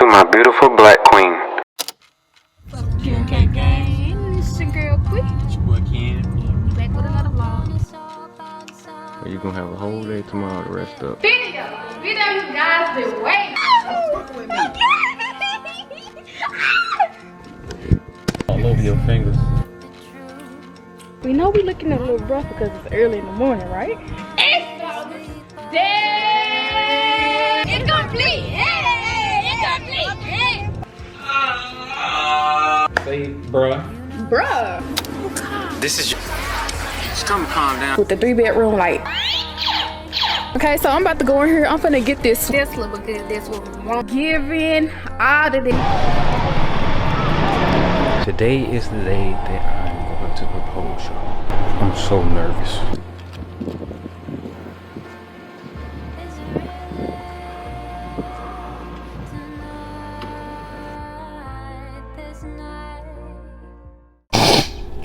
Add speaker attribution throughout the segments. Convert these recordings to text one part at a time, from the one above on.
Speaker 1: to my beautiful black queen.
Speaker 2: Okay, gang. It's your girl Quick.
Speaker 3: It's your boy Ken.
Speaker 2: We back with another vlog.
Speaker 3: Are you gonna have a whole day tomorrow to rest up?
Speaker 2: Video you guys been waiting.
Speaker 3: All over your fingers.
Speaker 2: We know we looking a little rough because it's early in the morning, right? It's dead. It's complete. Hey, it's complete. Hey.
Speaker 3: Say, bruh.
Speaker 2: Bruh.
Speaker 1: This is your... Just come calm down.
Speaker 2: With the 3-bedroom light. Okay, so I'm about to go in here. I'm finna get this Tesla because that's what we want. Giving out of it.
Speaker 3: Today is the day that I'm going to propose, y'all. I'm so nervous.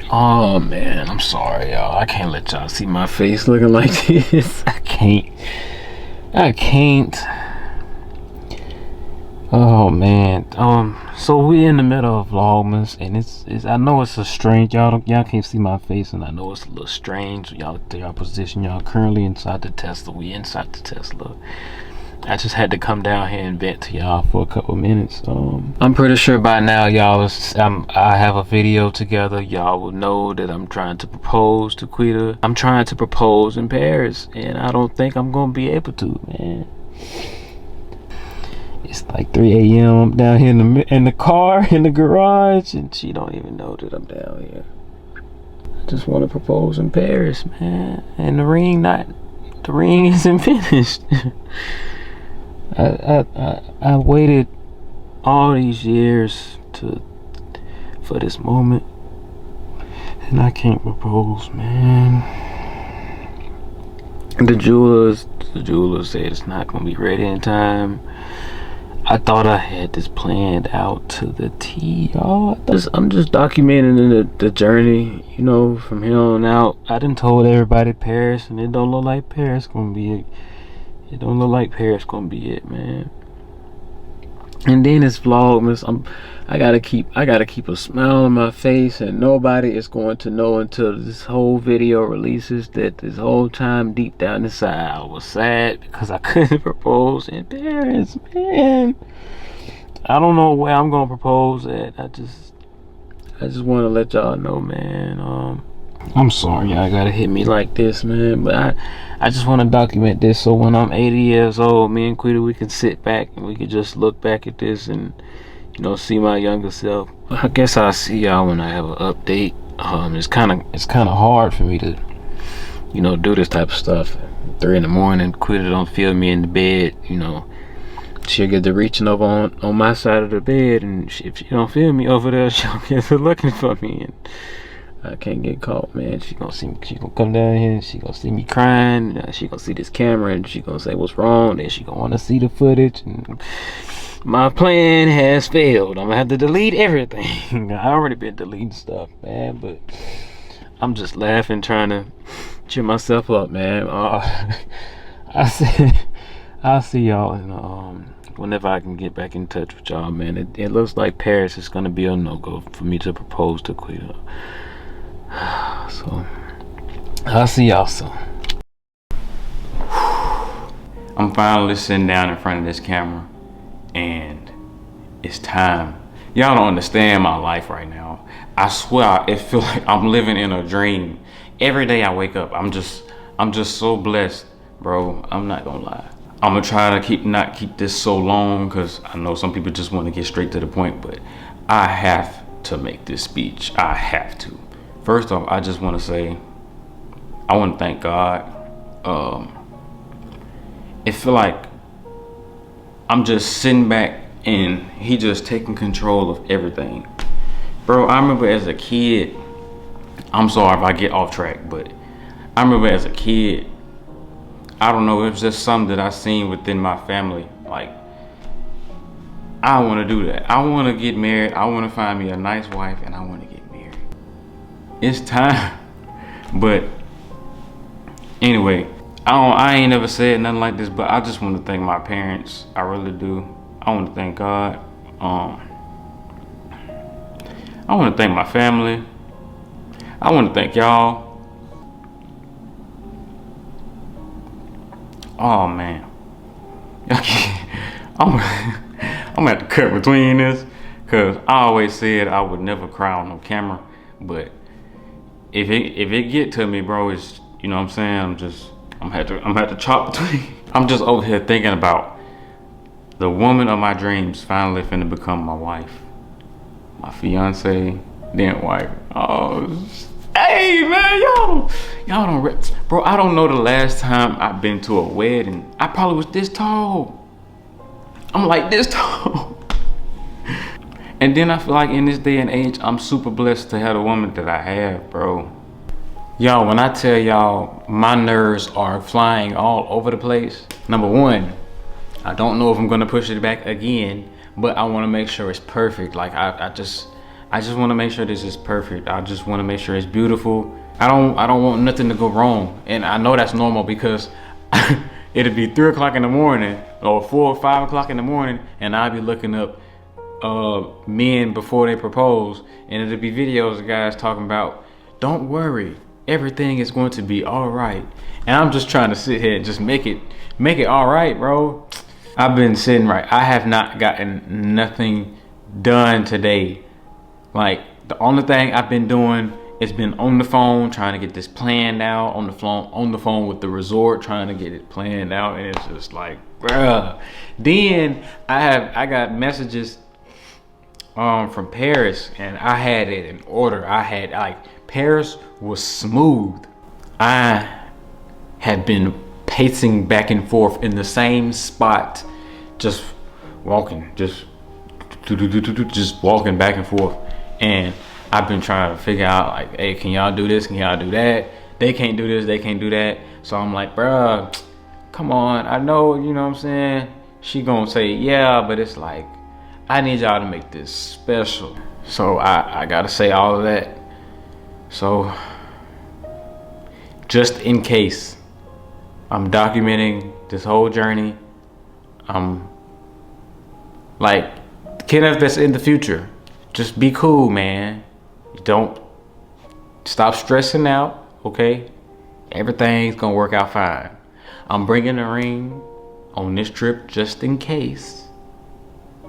Speaker 3: Oh man, I'm sorry, y'all. I can't let y'all see my face looking like this. I can't. Oh man. So we in the middle of Vlogmas, and it's I know it's a strange, y'all can't see my face, and I know it's a little strange, y'all position. Y'all currently inside the Tesla. We inside the Tesla. I just had to come down here and vent to y'all for a couple minutes. I'm pretty sure by now y'all I have a video together. Y'all will know that I'm trying to propose to Quita. I'm trying to propose in Paris, and I don't think I'm gonna be able to, man. It's like 3 a.m. I'm down here in the car in the garage, and she don't even know that I'm down here. I just want to propose in Paris, man. And the ring isn't finished. I waited all these years for this moment, and I can't propose, man. The jeweler said it's not gonna be ready in time. I thought I had this planned out to the T, y'all. I'm just documenting the journey, you know, from here on out. I done told everybody Paris, and it don't look like Paris gonna be it. It don't look like Paris gonna be it, man. And then it's Vlogmas. I gotta keep a smile on my face, and nobody is going to know until this whole video releases that this whole time deep down inside I was sad because I couldn't propose in Paris, man. I don't know where I'm gonna propose at. I just want to let y'all know, man. I'm sorry y'all gotta hit me like this, man, but I just want to document this so when I'm 80 years old, me and Quita, we can sit back and we can just look back at this and, you know, see my younger self. I guess I'll see y'all when I have an update. It's kind of hard for me to, you know, do this type of stuff. 3 in the morning, Quita don't feel me in the bed, you know. She'll get to reaching over on my side of the bed, and if she don't feel me over there, she'll get to looking for me, and I can't get caught, man. She gonna see me. She gonna come down here and she gonna see me crying. She gonna see this camera and she gonna say what's wrong. Then she gonna want to see the footage. And my plan has failed. I'm gonna have to delete everything. I already been deleting stuff, man. But I'm just laughing, trying to cheer myself up, man. I'll see y'all in whenever I can get back in touch with y'all, man. It looks like Paris is gonna be a no-go for me to propose to Quita. So I'll see y'all soon. I'm finally sitting down in front of this camera, and it's time. Y'all don't understand my life right now. I swear it feels like I'm living in a dream. Every day I wake up, I'm just so blessed, bro. I'm not gonna lie. I'm gonna try to not keep this so long, because I know some people just want to get straight to the point, but I have to make this speech. I have to. First off, I just want to say, I want to thank God. It feel like I'm just sitting back and he just taking control of everything. Bro, I remember as a kid, I'm sorry if I get off track, but I remember as a kid, I don't know, it was just something that I seen within my family. Like, I want to do that. I want to get married. I want to find me a nice wife, and I want to get married. It's time. But anyway, I ain't never said nothing like this, but I just want to thank my parents. I really do. I want to thank God. I want to thank my family. I want to thank y'all. Oh man, I'm gonna have to cut between this, cause I always said I would never cry on no camera, but if it get to me, bro, it's, you know what I'm saying, I'm gonna have to chop between. I'm just over here thinking about the woman of my dreams finally finna become my wife, my fiance, then wife. Oh, hey man, y'all don't, bro. I don't know the last time I've been to a wedding. I probably was this tall. I'm like this tall. And then I feel like in this day and age, I'm super blessed to have the woman that I have, bro. Y'all, when I tell y'all my nerves are flying all over the place. Number one, I don't know if I'm gonna push it back again, but I wanna make sure it's perfect. Like I just wanna make sure this is perfect. I just wanna make sure it's beautiful. I don't want nothing to go wrong. And I know that's normal because it'll be 3 o'clock in the morning or 4 or 5 o'clock in the morning, and I'll be looking up men before they propose, and it'll be videos of guys talking about, don't worry, everything is going to be all right. And I'm just trying to sit here and just make it all right, bro. I've been sitting right. I have not gotten nothing done today. Like, the only thing I've been doing is been on the phone trying to get this planned out, on the phone with the resort trying to get it planned out, and it's just like, bruh. Then I got messages from Paris, and I had it in order. I had, like, Paris was smooth. I had been pacing back and forth in the same spot, just walking, just walking back and forth. And I've been trying to figure out, like, hey, can y'all do this? Can y'all do that? They can't do this, they can't do that. So I'm like, bruh, come on. I know, you know what I'm saying? She gonna say yeah, but it's like, I need y'all to make this special. So I gotta say all of that. So just in case, I'm documenting this whole journey. I'm like, Kenneth, that's in the future. Just be cool, man. Don't stop stressing out, okay? Everything's gonna work out fine. I'm bringing a ring on this trip just in case.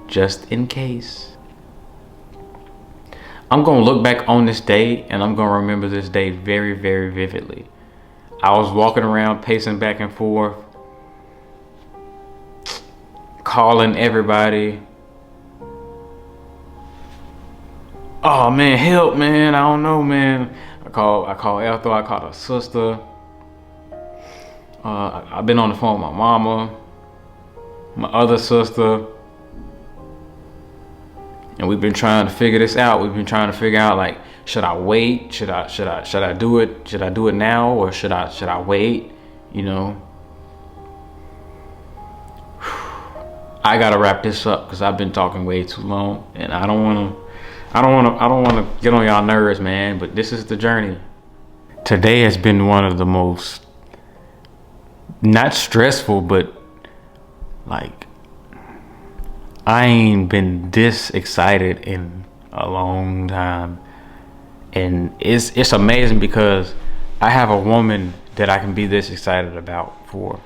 Speaker 3: Just in case. I'm gonna look back on this day and I'm gonna remember this day very, very vividly. I was walking around, pacing back and forth, calling everybody. Oh man, help, man, I don't know, man. I called Ethel, I called her sister. I've been on the phone with my mama, my other sister. And we've been trying to figure this out. We've been trying to figure out, like, should I wait? Should I do it? Should I do it now, or should I wait? You know. I gotta wrap this up because I've been talking way too long, and I don't wanna get on y'all nerves, man. But this is the journey. Today has been one of the most, not stressful, but like, I ain't been this excited in a long time. And it's amazing because I have a woman that I can be this excited about for.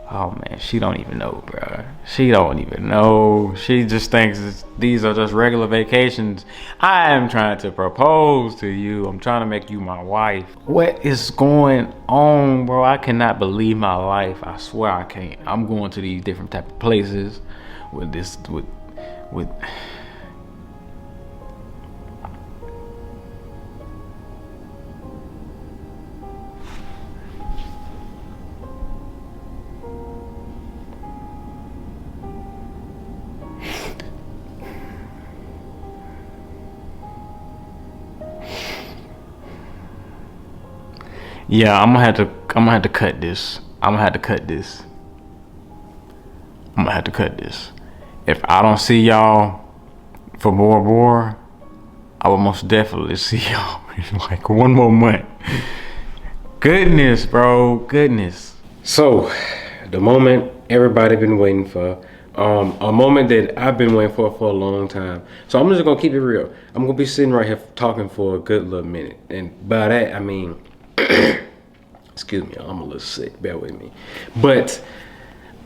Speaker 3: Oh man, she don't even know, bro. She don't even know. She just thinks these are just regular vacations. I am trying to propose to you. I'm trying to make you my wife. What is going on, bro? I cannot believe my life. I swear I can't. I'm going to these different type of places with this, with yeah, I'm gonna have to cut this. I'm gonna have to cut this. If I don't see y'all for Bora Bora, I will most definitely see y'all in like 1 more month. Goodness, bro, goodness. So, the moment everybody been waiting for, A moment that I've been waiting for a long time. So I'm just gonna keep it real. I'm gonna be sitting right here talking for a good little minute, and by that I mean, excuse me, I'm a little sick. Bear with me, but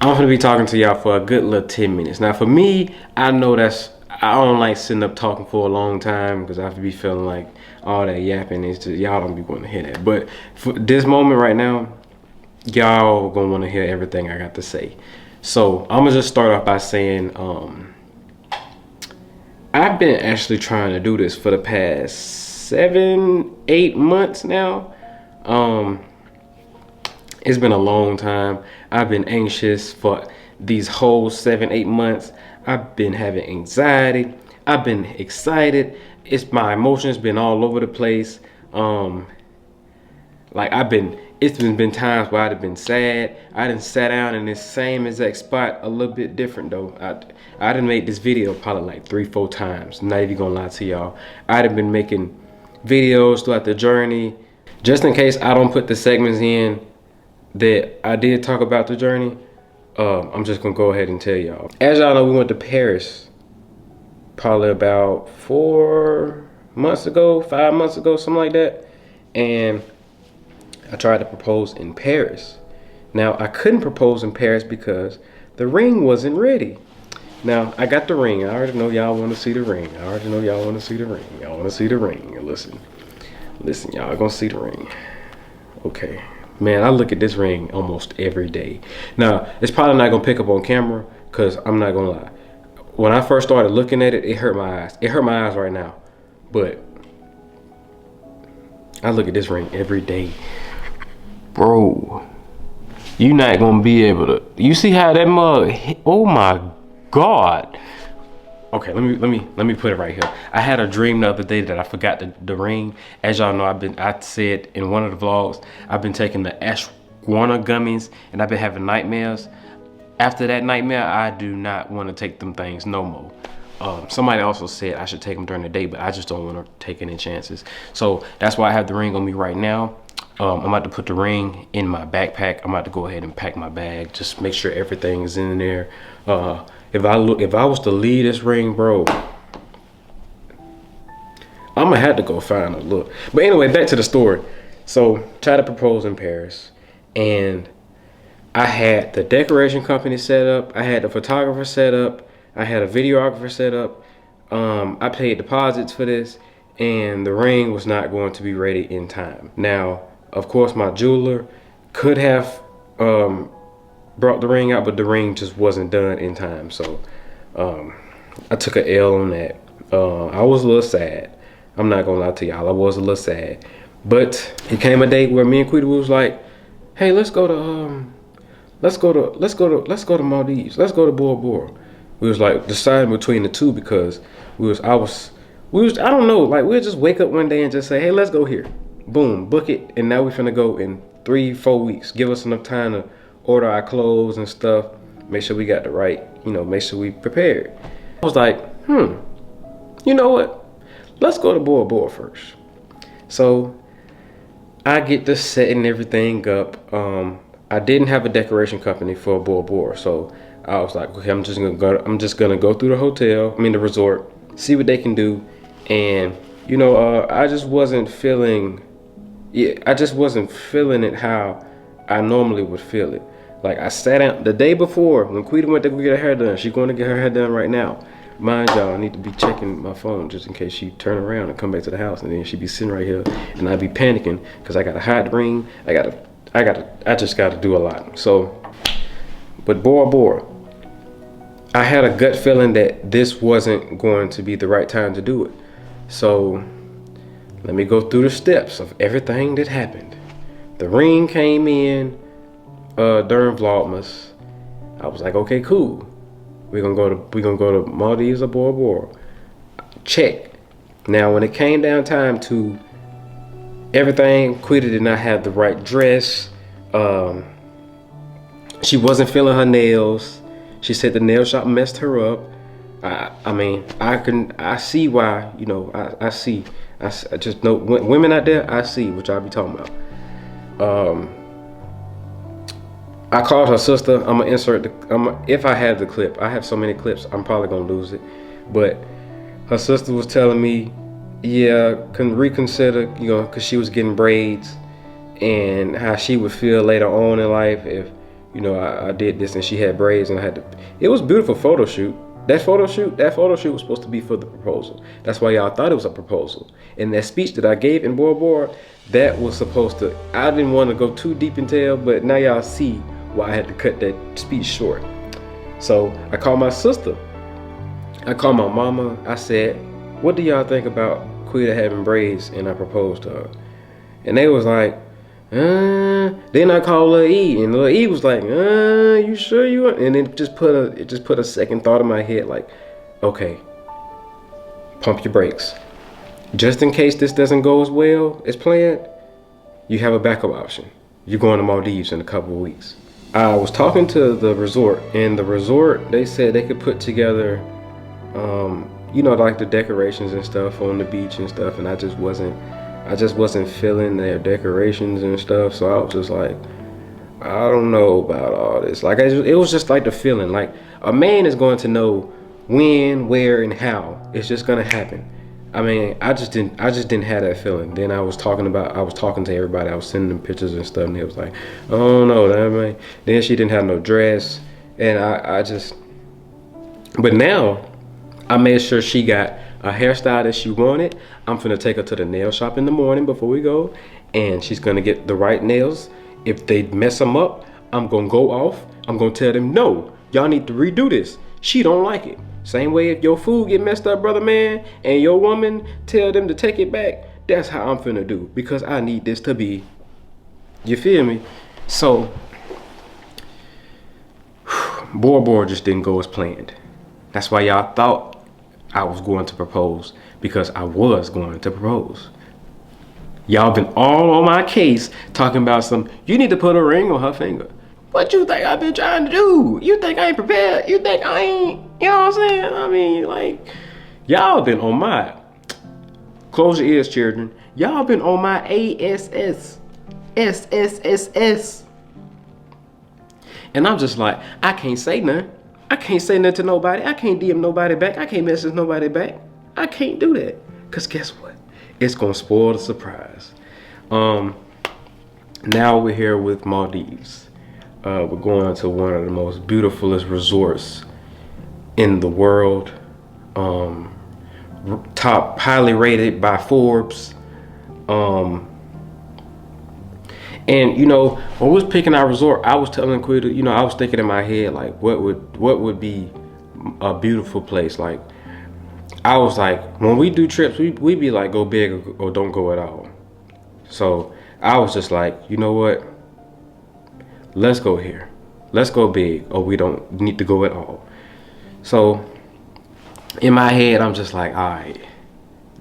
Speaker 3: I'm gonna be talking to y'all for a good little 10 minutes. Now, for me, I know I don't like sitting up talking for a long time because I have to be feeling like all that yapping is just y'all don't be wanting to hear that. But for this moment right now, y'all gonna want to hear everything I got to say. So I'm gonna just start off by saying I've been actually trying to do this for the past 7-8 months now. It's been a long time. I've been anxious for these whole 7-8 months. I've been having anxiety. I've been excited. My emotions been all over the place. It's been times where I've been sad. I done sat down in this same exact spot, a little bit different though. I done made this video probably like 3-4 times. I'm not even gonna lie to y'all. I done been making videos throughout the journey. Just in case I don't put the segments in that I did talk about the journey, I'm just gonna go ahead and tell y'all. As y'all know, we went to Paris probably about 4 months ago, 5 months ago, something like that. And I tried to propose in Paris. Now, I couldn't propose in Paris because the ring wasn't ready. Now, I got the ring. I already know y'all want to see the ring. I already know y'all want to see the ring. Y'all want to see the ring. And listen, y'all gonna see the ring. Okay. Man, I look at this ring almost every day. Now, it's probably not gonna pick up on camera because I'm not gonna lie. When I first started looking at it, it hurt my eyes. It hurt my eyes right now. But I look at this ring every day. Bro, you not gonna be able to. You see how that mug hit? Oh my God. Okay, let me put it right here. I had a dream the other day that I forgot the ring. As y'all know, I said in one of the vlogs, I've been taking the ashwagandha gummies and I've been having nightmares. After that nightmare, I do not want to take them things no more. Somebody also said I should take them during the day, but I just don't want to take any chances. So that's why I have the ring on me right now. I'm about to put the ring in my backpack. I'm about to go ahead and pack my bag. Just make sure everything is in there. If I was to leave this ring, bro, I'm gonna have to go find a look. But anyway, back to the story. So, tried to propose in Paris, and I had the decoration company set up. I had the photographer set up. I had a videographer set up. I paid deposits for this, and the ring was not going to be ready in time. Now, of course, my jeweler could have brought the ring out, but the ring just wasn't done in time. So I took an L on that. I was a little sad. I'm not gonna lie to y'all. I was a little sad. But it came a day where me and Quita was like, "Hey, let's go to Maldives. Let's go to Bora Bora." We was like deciding between the two because I don't know, like we'll just wake up one day and just say, "Hey, let's go here." Boom, book it, and now we're finna go in 3-4 weeks. Give us enough time to order our clothes and stuff. Make sure we got the right, make sure we prepared. I was like, you know what? Let's go to Bora Bora first. So I get to setting everything up. I didn't have a decoration company for Bora Bora, so I was like, okay, I'm just gonna go through the the resort, see what they can do, and I just wasn't feeling. I just wasn't feeling it how I normally would feel it. Like I sat down the day before when Quita went to go get her hair done. She's going to get her hair done right now. Mind y'all, I need to be checking my phone just in case she turn around and come back to the house, and then she be sitting right here, and I'd be panicking because I gotta hide the ring. I just gotta do a lot. So, but Bora Bora, I had a gut feeling that this wasn't going to be the right time to do it. So let me go through the steps of everything that happened. The ring came in during Vlogmas. I was like, okay, cool. We're gonna go to Maldives or Bora Bora. Check. Now when it came down time to everything, Quita did not have the right dress. She wasn't feeling her nails. She said the nail shop messed her up. I see why, I just know women out there, I see what y'all be talking about.
Speaker 4: I called her sister. I'm gonna insert the. If I have the clip, I have so many clips. I'm probably gonna lose it. But her sister was telling me, yeah, can reconsider, you know, because she was getting braids, and how she would feel later on in life if, you know, I did this and she had braids and I had to. It was a beautiful photo shoot. That photo shoot was supposed to be for the proposal. That's why y'all thought it was a proposal. And that speech that I gave in Bora Bora, that was supposed to. I didn't want to go too deep in tell, but now y'all see why I had to cut that speech short. So I called my sister. I called my mama. I said, what do y'all think about Quita having braids? And I proposed to her. And they was like, then I called Lil E, and Lil E was like, you sure you want? And it just put a second thought in my head, like, okay, pump your brakes. Just in case this doesn't go as well as planned, you have a backup option. You're going to Maldives in a couple of weeks. I was talking to the resort, and the resort, they said they could put together, you know, like the decorations and stuff on the beach and stuff, and I just wasn't feeling their decorations and stuff. So I was just like, I don't know about all this. Like, it was just like the feeling, like a man is going to know when, where, and how. It's just gonna happen. I mean, I just didn't have that feeling. Then I was talking to everybody. I was sending them pictures and stuff, and it was like, oh no, that man. Then she didn't have no dress, and but now I made sure she got a hairstyle that she wanted. I'm finna take her to the nail shop in the morning before we go, and she's gonna get the right nails. If they mess them up, I'm gonna go off. I'm gonna tell them, no, y'all need to redo this. She don't like it. Same way if your food get messed up, brother man, and your woman tell them to take it back, that's how I'm finna do, because I need this to be, you feel me? So, Bora Bora just didn't go as planned. That's why y'all thought I was going to propose, because I was going to propose. Y'all been all on my case talking about you need to put a ring on her finger. What you think I've been trying to do? You think I ain't prepared? You think I ain't, you know what I'm saying? I mean, like, y'all been on my, close your ears, children. Y'all been on my ASS. And I'm just like, I can't say nothing. I can't say nothing to nobody. I can't DM nobody back. I can't message nobody back. I can't do that. Because guess what? It's going to spoil the surprise. Now we're here with Maldives. We're going to one of the most beautifulest resorts in the world. Top, highly rated by Forbes. And you know, when we was picking our resort, I was telling Quita, you know, I was thinking in my head, like, what would be a beautiful place? Like, I was like, when we do trips, we be like, go big or don't go at all. So I was just like, you know what? Let's go here. Let's go big, or we don't need to go at all. So in my head, I'm just like, all right,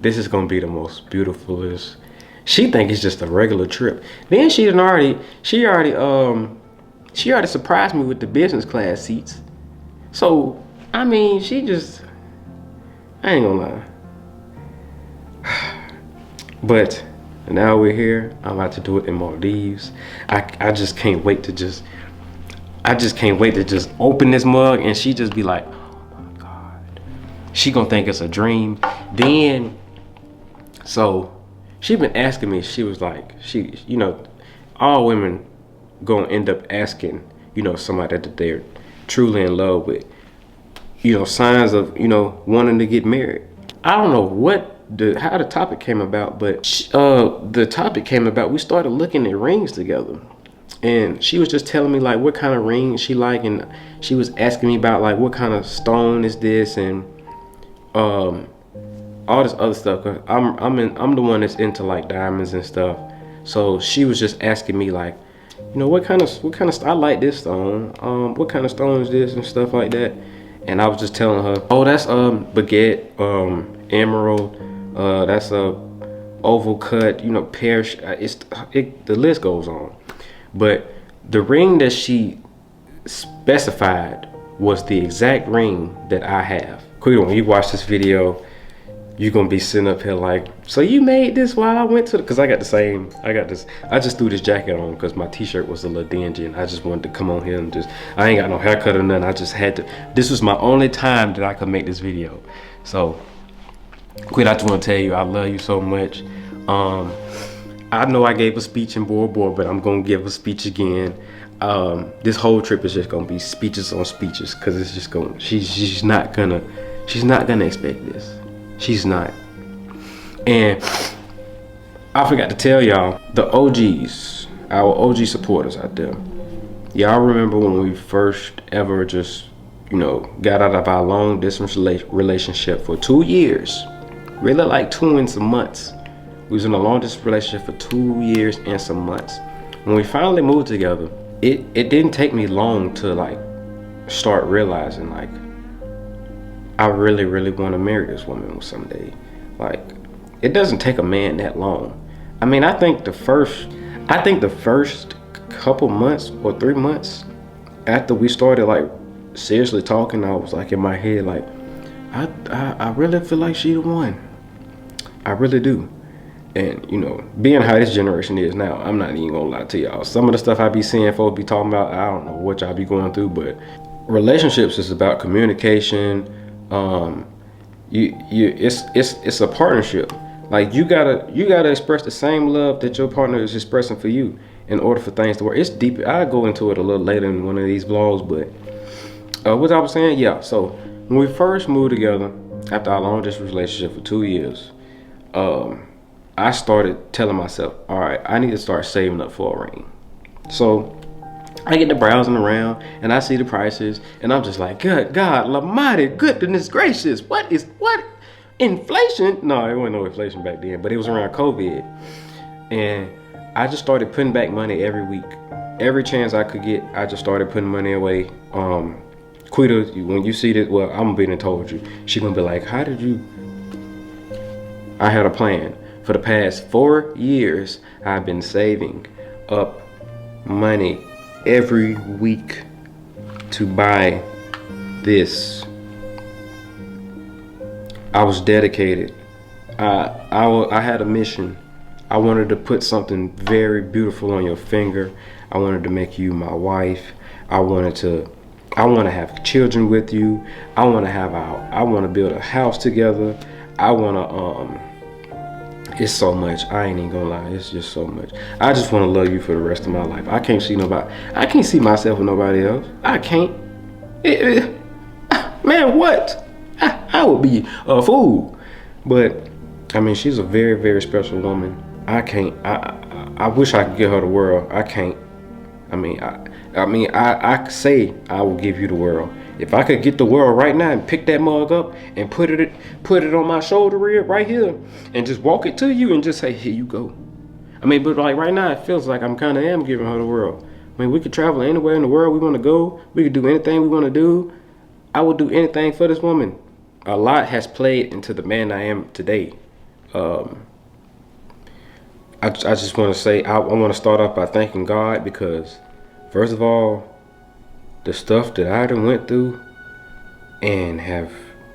Speaker 4: this is gonna be the most beautifulest. She think it's just a regular trip. Then she already surprised me with the business class seats. So I mean, I ain't gonna lie. But now we're here. I'm about to do it in Maldives. I just can't wait to just open this mug and she just be like, oh my God. She gonna think it's a dream. Then, so she been asking me, she was like, you know, all women gonna end up asking, you know, somebody that they're truly in love with, you know, signs of, you know, wanting to get married. I don't know how the topic came about, but the topic came about, we started looking at rings together. And she was just telling me like what kind of ring she like, and she was asking me about like what kind of stone is this, and all this other stuff. Cause I'm the one that's into like diamonds and stuff. So she was just asking me like, you know, what kind of I like this stone. What kind of stone is this and stuff like that. And I was just telling her, oh, that's baguette, emerald, that's a oval cut, you know, pear. The list goes on. But the ring that she specified was the exact ring that I have. Quita, when you watch this video, you're gonna be sitting up here like, so you made this while I went to the, cause I got this, I just threw this jacket on cause my t-shirt was a little dingy and I just wanted to come on here and I ain't got no haircut or nothing. I just had to, this was my only time that I could make this video. So, Quit, I just wanna tell you, I love you so much. I know I gave a speech in Bora Bora, but I'm gonna give a speech again. This whole trip is just gonna be speeches on speeches, cause it's just gonna, she's not gonna expect this. She's not. And I forgot to tell y'all, the OGs, our OG supporters out there, y'all remember when we first ever just, got out of our long distance relationship for 2 years, really like 2 and some months. We was in a long distance relationship for 2 years and some months. When we finally moved together, it didn't take me long to like start realizing like, I really, really want to marry this woman someday. Like, it doesn't take a man that long. I mean, I think the first couple months or 3 months after we started like seriously talking, I was like in my head like, I really feel like she the one. I really do. And being how this generation is now, I'm not even gonna lie to y'all. Some of the stuff I be seeing folks be talking about, I don't know what y'all be going through, but relationships is about communication. It's a partnership. Like you gotta express the same love that your partner is expressing for you in order for things to work. It's deep. I'll go into it a little later in one of these vlogs, but what I was saying, yeah. So when we first moved together after our long distance relationship for 2 years, I started telling myself, all right, I need to start saving up for a ring. So I get to browsing around and I see the prices and I'm just like, good God, Almighty, goodness gracious, what? Inflation? No, it wasn't no inflation back then, but it was around COVID. And I just started putting back money every week. Every chance I could get, I just started putting money away. Quita, when you see this, well, I'm being told you, she gonna be like, how did you? I had a plan. For the past 4 years, I've been saving up money every week to buy this. I was dedicated. I had a mission. I wanted to put something very beautiful on your finger. I wanted to make you my wife. I want to have children with you. I want to build a house together. It's so much. I ain't even gonna lie. It's just so much. I just want to love you for the rest of my life. I can't see myself with nobody else. I can't. Man, what? I would be a fool. But I mean, she's a very, very special woman. I can't. I wish I could give her the world. I can't. I say I will give you the world. If I could get the world right now and pick that mug up and put it on my shoulder right here and just walk it to you and just say, here you go. I mean, but like right now it feels like I'm kind of am giving her the world. I mean, we could travel anywhere in the world we want to go. We could do anything we want to do. I would do anything for this woman. A lot has played into the man I am today. I just want to say, I want to start off by thanking God because, first of all, the stuff that I done went through and have,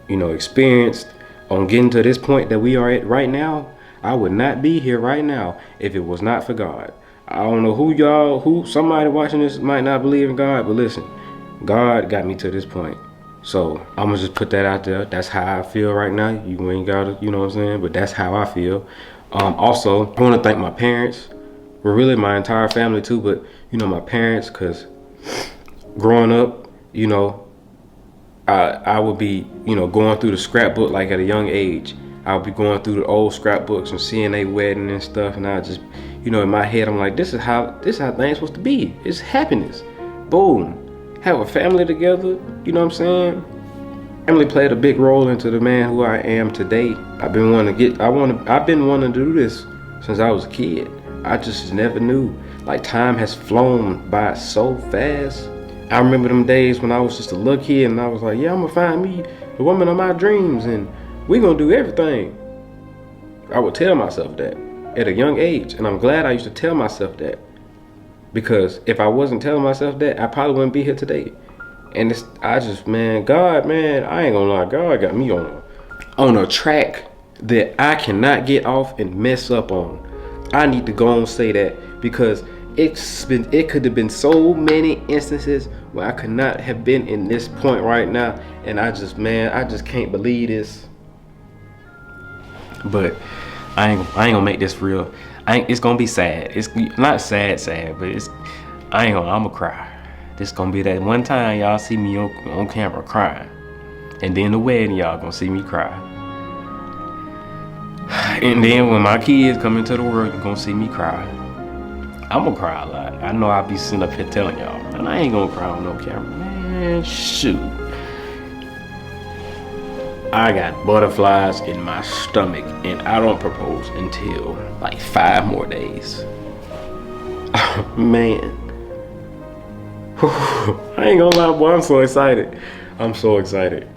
Speaker 4: experienced on getting to this point that we are at right now, I would not be here right now if it was not for God. I don't know who somebody watching this might not believe in God, but listen, God got me to this point. So I'm gonna just put that out there. That's how I feel right now. You ain't gotta, you know what I'm saying? But that's how I feel. Also, I want to thank my parents. Well, really my entire family too, but my parents, because growing up, I would be, going through the scrapbook like at a young age. I would be going through the old scrapbooks and seeing their wedding and stuff, and I just, in my head, I'm like, this is how things supposed to be. It's happiness. Boom. Have a family together, you know what I'm saying? Family played a big role into the man who I am today. I've been wanting to do this since I was a kid. I just never knew. Like, time has flown by so fast. I remember them days when I was just a little kid and I was like, yeah, I'm gonna find me the woman of my dreams and we gonna do everything. I would tell myself that at a young age, and I'm glad I used to tell myself that. Because if I wasn't telling myself that, I probably wouldn't be here today. And God, I ain't gonna lie, God got me on a track that I cannot get off and mess up on. I need to go and say that, because it could have been so many instances where I could not have been in this point right now, and I just can't believe this. But I ain't gonna make this real. It's gonna be sad. It's not sad, but I'ma cry. This gonna be that one time y'all see me on camera crying, and then the wedding y'all gonna see me cry. And then when my kids come into the world, you're gonna see me cry. I'm gonna cry a lot. I know I'll be sitting up here telling y'all, and I ain't gonna cry on no camera. Man, shoot. I got butterflies in my stomach, and I don't propose until like 5 more days. Man. I ain't gonna lie, boy, I'm so excited. I'm so excited.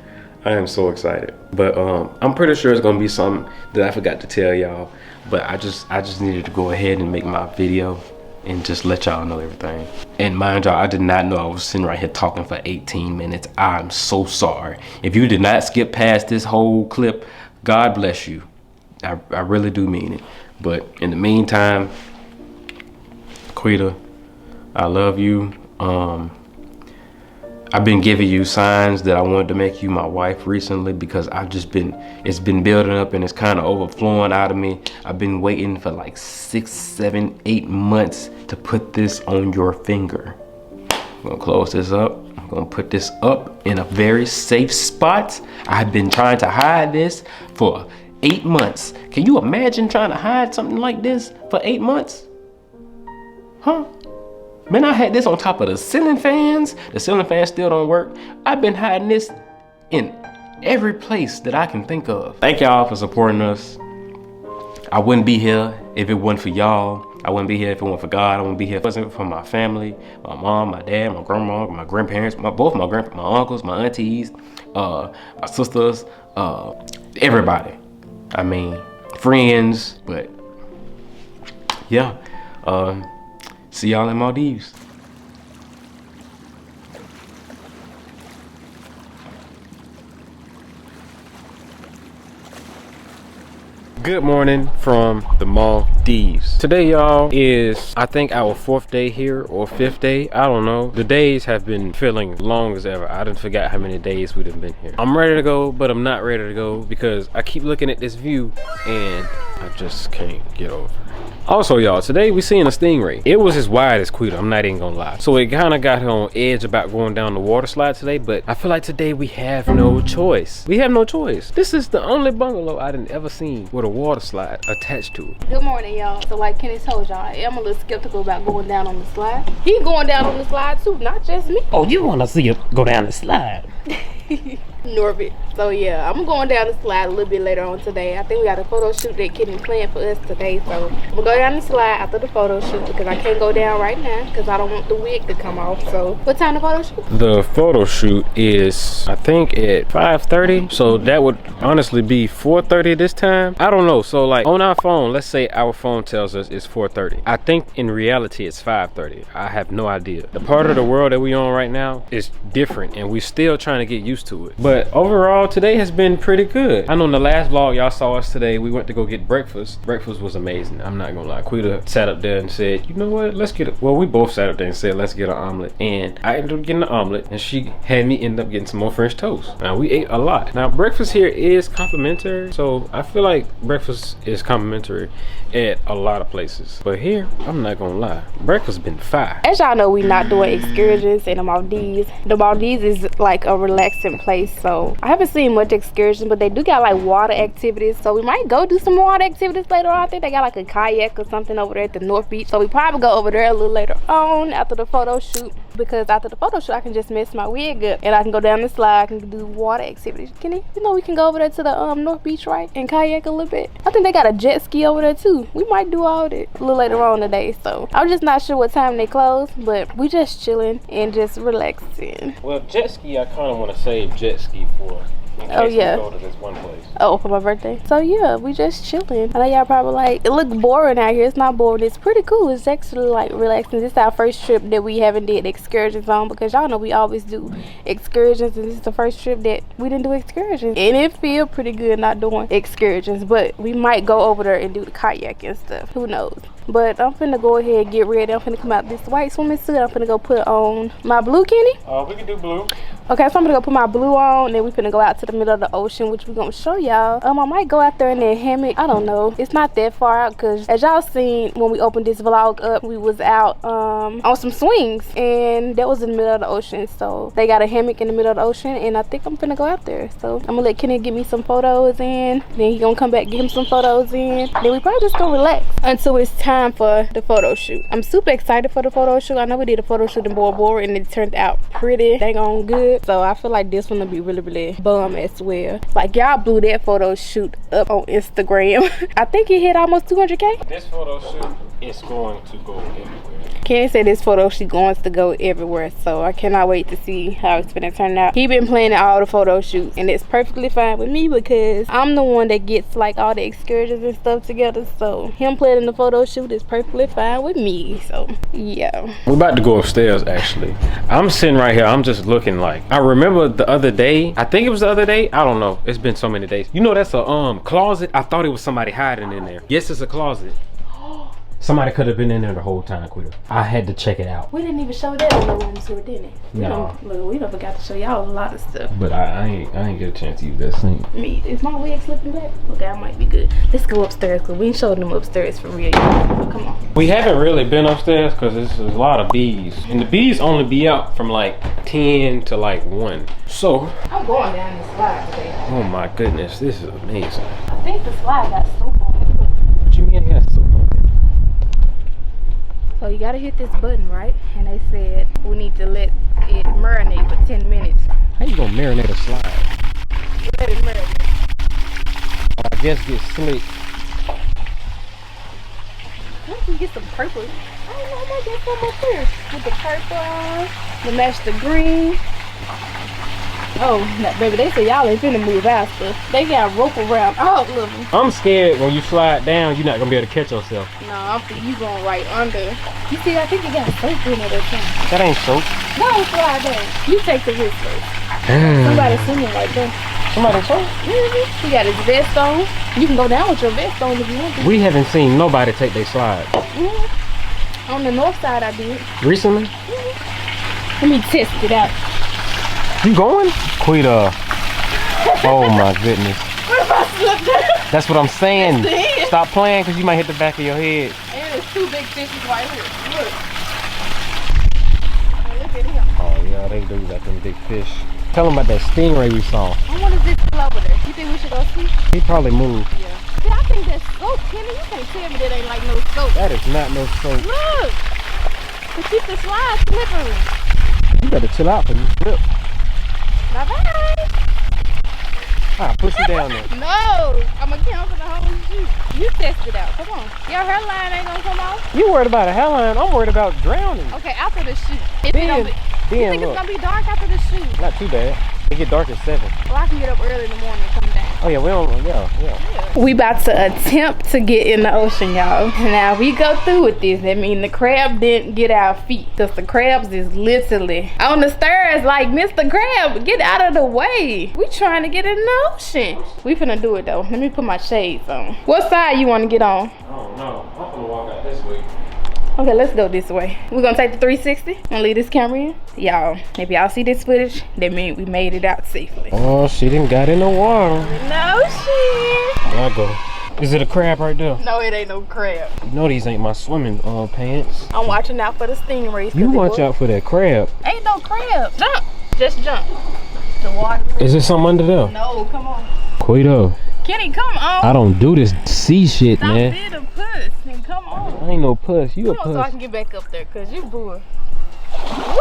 Speaker 4: I am so excited. But I'm pretty sure it's gonna be something that I forgot to tell y'all. But I just needed to go ahead and make my video and just let y'all know everything. And mind y'all, I did not know I was sitting right here talking for 18 minutes. I'm so sorry. If you did not skip past this whole clip, God bless you. I really do mean it. But in the meantime, Quita, I love you. I've been giving you signs that I wanted to make you my wife recently, because it's been building up and it's kind of overflowing out of me. I've been waiting for like 6, 7, 8 months to put this on your finger. I'm gonna close this up. I'm gonna put this up in a very safe spot. I've been trying to hide this for 8 months. Can you imagine trying to hide something like this for 8 months? Huh? Man, I had this on top of the ceiling fans. The ceiling fans still don't work. I've been hiding this in every place that I can think of. Thank y'all for supporting us. I wouldn't be here if it wasn't for y'all. I wouldn't be here if it wasn't for God. I wouldn't be here if it wasn't for my family, my mom, my dad, my grandma, my grandparents, both my uncles, my aunties, my sisters, everybody. I mean, friends, but yeah. See y'all in Maldives. Good morning from the Maldives. Today, y'all, is I think our 4th day here or 5th day. I don't know. The days have been feeling long as ever. I done forgot how many days we done been here. I'm ready to go, but I'm not ready to go because I keep looking at this view and I just can't get over it. Also, y'all, today we seen a stingray. It was as wide as Quita, I'm not even gonna lie. So it kind of got her on edge about going down the water slide today, but I feel like today we have no choice. We have no choice. This is the only bungalow I done ever seen with a water slide attached to it.
Speaker 2: Good morning, y'all. So like Kenny told y'all, I'm a little skeptical about going down on the slide. He going down on the slide too, not just me.
Speaker 3: Oh, you want to see it go down the slide?
Speaker 2: Norbit. So yeah, I'm going down the slide a little bit later on today. I think we got a photo shoot that Kenny planned for us today. So I'm gonna go down the slide after the photo shoot because I can't go down right now because I don't want the wig to come off. So what time the photo shoot?
Speaker 4: The photo shoot is, I think, at 5:30. So that would honestly be 4:30 this time. I don't know. So like on our phone, let's say our phone tells us it's 4:30. I think in reality it's 5:30. I have no idea. The part of the world that we on right now is different and we're still trying to get used to it. But overall, today has been pretty good. I know in the last vlog y'all saw us today, we went to go get breakfast. Breakfast was amazing. I'm not gonna lie. Quita sat up there and said, you know what, let's get it. Well, we both sat up there and said, let's get an omelet. And I ended up getting an omelet and she had me end up getting some more French toast. Now we ate a lot. Now breakfast here is complimentary. So I feel like breakfast is complimentary at a lot of places. But here, I'm not gonna lie, breakfast been fire.
Speaker 2: As y'all know, we not doing excursions in the Maldives. The Maldives is like a relaxing place. So I haven't seen much excursions, but they do got like water activities. So we might go do some water activities later on. I think they got like a kayak or something over there at the North Beach. So we probably go over there a little later on after the photo shoot. Because after the photo shoot, I can just mess my wig up. And I can go down the slide, I can do water activities. You know, we can go over there to the North Beach, right? And kayak a little bit. I think they got a jet ski over there too. We might do all that a little later on today. So I'm just not sure what time they close. But we just chilling and just relaxing.
Speaker 4: Well, jet ski, I kind of want to save jet ski for in case we go to this one place.
Speaker 2: Oh, for my birthday. So yeah, we just chilling. I know y'all probably like, it look boring out here. It's not boring. It's pretty cool. It's actually like relaxing. This is our first trip that we haven't did excursions on, because y'all know we always do excursions, and this is the first trip that we didn't do excursions. And it feel pretty good not doing excursions, but we might go over there and do the kayak and stuff. Who knows? But I'm finna go ahead and get ready. I'm finna come out this white swimming suit. I'm finna go put on my blue, Kenny.
Speaker 4: We can do blue.
Speaker 2: Okay, so I'm gonna go put my blue on, and then we finna go out to the middle of the ocean, which we're gonna show y'all. I might go out there in that hammock. I don't know. It's not that far out, because as y'all seen when we opened this vlog up, we was out on some swings, and that was in the middle of the ocean. So they got a hammock in the middle of the ocean, and I think I'm finna go out there. So I'm gonna let Kenny get me some photos in, then he gonna come back get him some photos in. Then we probably just gonna relax until it's time for the photo shoot. I'm super excited for the photo shoot. I know we did a photo shoot in Bora Bora, and it turned out pretty dang on good. So I feel like this one will be really, really bomb as well. Like y'all blew that photo shoot up on Instagram. I think it hit almost 200K.
Speaker 4: This photo shoot is going to go everywhere.
Speaker 2: Ken said this photo shoot going to go everywhere, so I cannot wait to see how it's gonna turn out. He been planning all the photo shoots, and it's perfectly fine with me, because I'm the one that gets like all the excursions and stuff together. So him planning the photo shoot is perfectly fine with me. So yeah,
Speaker 4: We're about to go upstairs. Actually, I'm sitting right here. I'm just looking like, I remember the other day, I think it was the other day, I don't know, it's been so many days. You know, that's a closet. I thought it was somebody hiding in there. Yes, it's a closet. Somebody could have been in there the whole time, Quitter. I had to check it out.
Speaker 2: we didn't even show that on the room tour, didn't it?
Speaker 4: No.
Speaker 2: We don't forgot to show y'all a lot of stuff.
Speaker 4: But I ain't get a chance to use that sink.
Speaker 2: Me, is my wig slipping back? Okay, I might be good. Let's go upstairs, because we ain't showed them upstairs for real yet. Come on.
Speaker 4: We haven't really been upstairs because there's a lot of bees. And the bees only be out from like 10 to like 1. So,
Speaker 2: I'm going down this slide today.
Speaker 4: oh my goodness, this is amazing.
Speaker 2: I think the slide got soap on it.
Speaker 4: What you mean it has soap on it?
Speaker 2: So you gotta hit this button, right? And they said we need to let it marinate for 10 minutes.
Speaker 4: How you gonna marinate a slide?
Speaker 2: Let it marinate.
Speaker 4: I guess get slick.
Speaker 2: Once we get some purple, I don't know, I might get some up there. With the purple on, to match the green. Oh, no, baby, they say y'all ain't finna move out stuff. They got rope around all of them.
Speaker 4: I'm scared when you slide down, you're not gonna be able to catch yourself.
Speaker 2: No, I'm thinking you going right under. You see, I think you got soap in it or something.
Speaker 4: That ain't soap.
Speaker 2: No, slide down. You take the risk first. Somebody swimming right there.
Speaker 4: Somebody soap?
Speaker 2: He got his vest on. You can go down with your vest on if you want to.
Speaker 4: We haven't seen nobody take their slide.
Speaker 2: On the north side, I did.
Speaker 4: Recently?
Speaker 2: Let me test it out.
Speaker 4: You going? Quita. Oh my goodness.
Speaker 2: What if I slip down?
Speaker 4: That's what I'm saying.
Speaker 2: That's it.
Speaker 4: Stop playing because you might hit the back of your head.
Speaker 2: And there's 2 big fishes right here. Look. Now look at him.
Speaker 4: Oh yeah, they do got them big fish. Tell them about that stingray we saw.
Speaker 2: I wonder if this is over there. You think we should go see?
Speaker 4: He probably moved.
Speaker 2: Yeah. See, I think that's soap, Kenny. You can't tell me that ain't like no soap.
Speaker 4: That is not no soap.
Speaker 2: Look. To keep the slide slippery.
Speaker 4: You better chill out for you slip.
Speaker 2: Bye-bye.
Speaker 4: I'll push you down there.
Speaker 2: No. I'm going to cancel the whole shoot. You test it out. Come on. Your hairline ain't going to come off?
Speaker 4: You worried about a hairline, I'm worried about drowning.
Speaker 2: Okay, after the shoot. If
Speaker 4: Then-
Speaker 2: it don't be, you
Speaker 4: then
Speaker 2: think it's
Speaker 4: look.
Speaker 2: going to be dark after the shoot?
Speaker 4: Not too bad. It get dark at 7.
Speaker 2: Well, I can get up early in the morning and come down.
Speaker 4: Oh yeah, we don't, yeah.
Speaker 2: We about to attempt to get in the ocean, y'all. Now we go through with this. That means the crab didn't get our feet, because the crabs is literally on the stairs like, Mr. Crab, get out of the way. We trying to get in the ocean. We finna do it though. Let me put my shades on. What side you want to get on?
Speaker 4: I don't know. I'm gonna walk out this way.
Speaker 2: Okay, let's go this way. We're gonna take the 360 and leave this camera in. Y'all, if y'all see this footage, that means we made it out safely.
Speaker 4: Oh, she done got in the water.
Speaker 2: No shit.
Speaker 4: There I go. Is it a crab right there?
Speaker 2: No, it ain't no crab.
Speaker 4: You know these ain't my swimming pants.
Speaker 2: I'm watching out for the stingrays.
Speaker 4: You watch out for that crab.
Speaker 2: Ain't no crab. Jump. Just jump. The water.
Speaker 4: Is there something under there?
Speaker 2: No, come on.
Speaker 4: Quito.
Speaker 2: Kenny, come on.
Speaker 4: I don't do this sea shit,
Speaker 2: Stop
Speaker 4: man.
Speaker 2: being a puss. And come on.
Speaker 4: I ain't no puss. You a
Speaker 2: Come on so I
Speaker 4: puss.
Speaker 2: can get back up there, because you bored. Woo!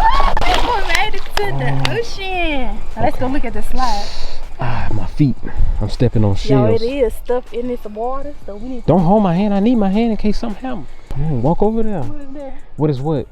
Speaker 2: This boy made it to the ocean. Now let's go look at the slide.
Speaker 4: Ah, my feet. I'm stepping on
Speaker 2: Yo,
Speaker 4: shells.
Speaker 2: it is stuff in this water, so we need to.
Speaker 4: Don't hold my hand. I need my hand in case something happens. Walk over there.
Speaker 2: What is there?
Speaker 4: What is what?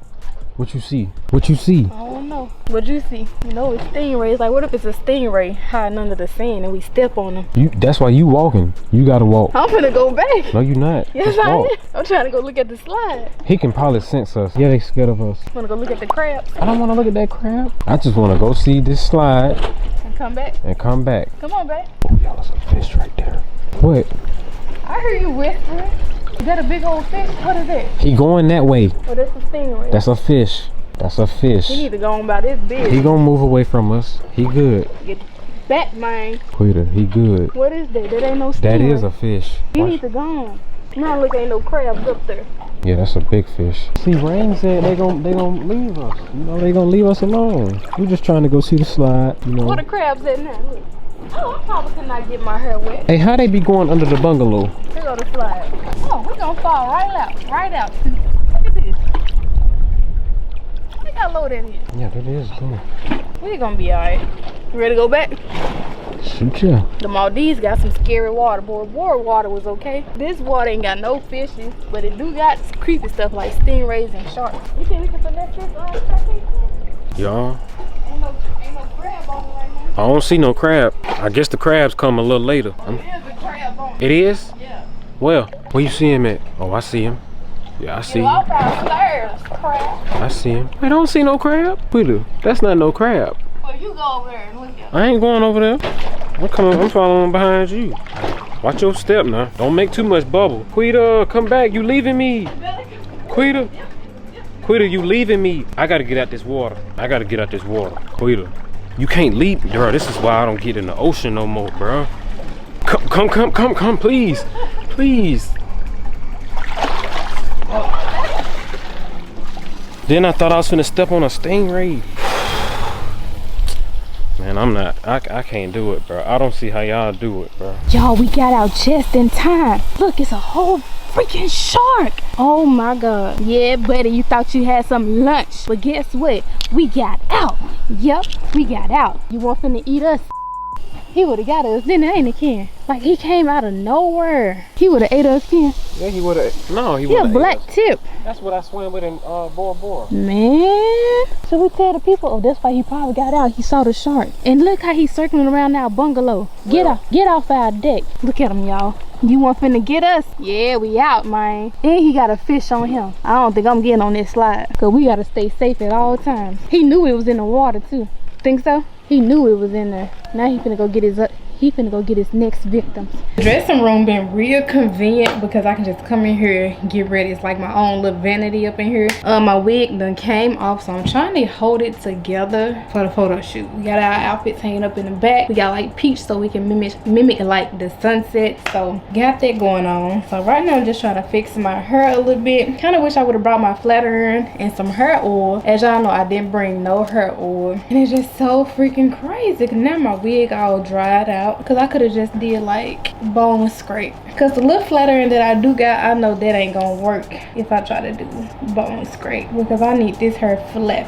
Speaker 3: What you see? What you see?
Speaker 2: I don't know. What'd you see? You know, it's stingrays. Like, what if it's a stingray hiding under the sand and we step on them?
Speaker 3: That's why you walking. You gotta walk.
Speaker 2: I'm finna go back.
Speaker 3: No, you not.
Speaker 2: Yes, I am. I'm trying to go look at the slide.
Speaker 3: He can probably sense us. Yeah, they scared of us.
Speaker 2: I'm gonna go look at the crabs.
Speaker 3: I don't want to look at that crab. I just want to go see this slide
Speaker 2: And come back.
Speaker 3: and come back.
Speaker 2: Come on, babe.
Speaker 3: Oh, y'all, there's a fish right there. What?
Speaker 2: I heard you whispering. Is that a big old fish? What is that?
Speaker 3: He going that way.
Speaker 2: Oh, that's a stingray.
Speaker 3: That's a fish. That's a fish.
Speaker 2: He need to go on about this big.
Speaker 3: He gonna move away from us. He good.
Speaker 2: Get back, man.
Speaker 3: Quita, he good.
Speaker 2: What is that? That ain't no stingray.
Speaker 3: That is a fish.
Speaker 2: He need to go on. Now look, ain't no crabs up there.
Speaker 3: Yeah, that's a big fish. See, Rain said they gonna leave us. You know, they gonna leave us alone. We just trying to go see the slide. You know.
Speaker 2: Where the crabs at now? Look. Oh, I probably could not get my hair wet.
Speaker 3: Hey, how they be going under the bungalow?
Speaker 2: Here go the slide. Oh, we gonna fall right out. Right out. Look at this. Look how low that is.
Speaker 3: Yeah, that is good.
Speaker 2: We gonna be alright. You ready to go back?
Speaker 3: Shoot ya.
Speaker 2: The Maldives got some scary water. Bora Bora water was okay. This water ain't got no fishes, but it do got creepy stuff like stingrays and sharks. You think we can finesse this traffic?
Speaker 3: Y'all,
Speaker 2: Ain't no crab on it right now.
Speaker 3: I don't see no crab. I guess the crabs come a little later.
Speaker 2: There's a crab on it.
Speaker 3: It is?
Speaker 2: Yeah.
Speaker 3: Well, where you see him at? Oh, I see him. Yeah, I see
Speaker 2: You
Speaker 3: him.
Speaker 2: walk downstairs, crab.
Speaker 3: I see him. I don't see no crab. Quita, that's not no crab.
Speaker 2: Well, you go over there and look at it.
Speaker 3: I ain't going over there. I'm following behind you. Watch your step now. Don't make too much bubble. Quita, come back. You leaving me. Quita. Quita, you leaving me. I gotta get out this water. Quita, you can't leave. Bro, this is why I don't get in the ocean no more, bro. Come, please. Please. Then I thought I was finna step on a stingray. Man, I'm not. I can't do it, bro. I don't see how y'all do it, bro.
Speaker 2: Y'all, we got out just in time. Look, it's a whole freaking shark. Oh my God. Yeah, buddy, you thought you had some lunch. But guess what? We got out. Yup, we got out. You want finna eat us? He would've got us, didn't he, ain't he, Ken? Like, he came out of nowhere. He would've ate us, Ken.
Speaker 3: Yeah, he would've. No, he
Speaker 2: He a
Speaker 3: would've.
Speaker 2: black tip.
Speaker 3: That's what I swam with in Bora Bora.
Speaker 2: Man. So we tell the people, oh, that's why he probably got out. He saw the shark. And look how he's circling around our bungalow. Get off our deck. Look at him, y'all. You want finna get us? Yeah, we out, man. And he got a fish on him. I don't think I'm getting on this slide. Cause we gotta stay safe at all times. He knew it was in the water too. Think so? He knew it was in there. Now he finna go get his next victims. The dressing room been real convenient because I can just come in here and get ready. It's like my own little vanity up in here. My wig done came off, so I'm trying to hold it together for the photo shoot. We got our outfits hanging up in the back. We got like peach so we can mimic like the sunset. So got that going on. So right now I'm just trying to fix my hair a little bit. Kind of wish I would have brought my flat iron and some hair oil. As y'all know, I didn't bring no hair oil. And it's just so freaking crazy. Cause now my wig all dried out. Cause I could have just did like bone scrape. Cause the little flat iron that I do got, I know that ain't gonna work if I try to do bone scrape. Because I need this hair flat.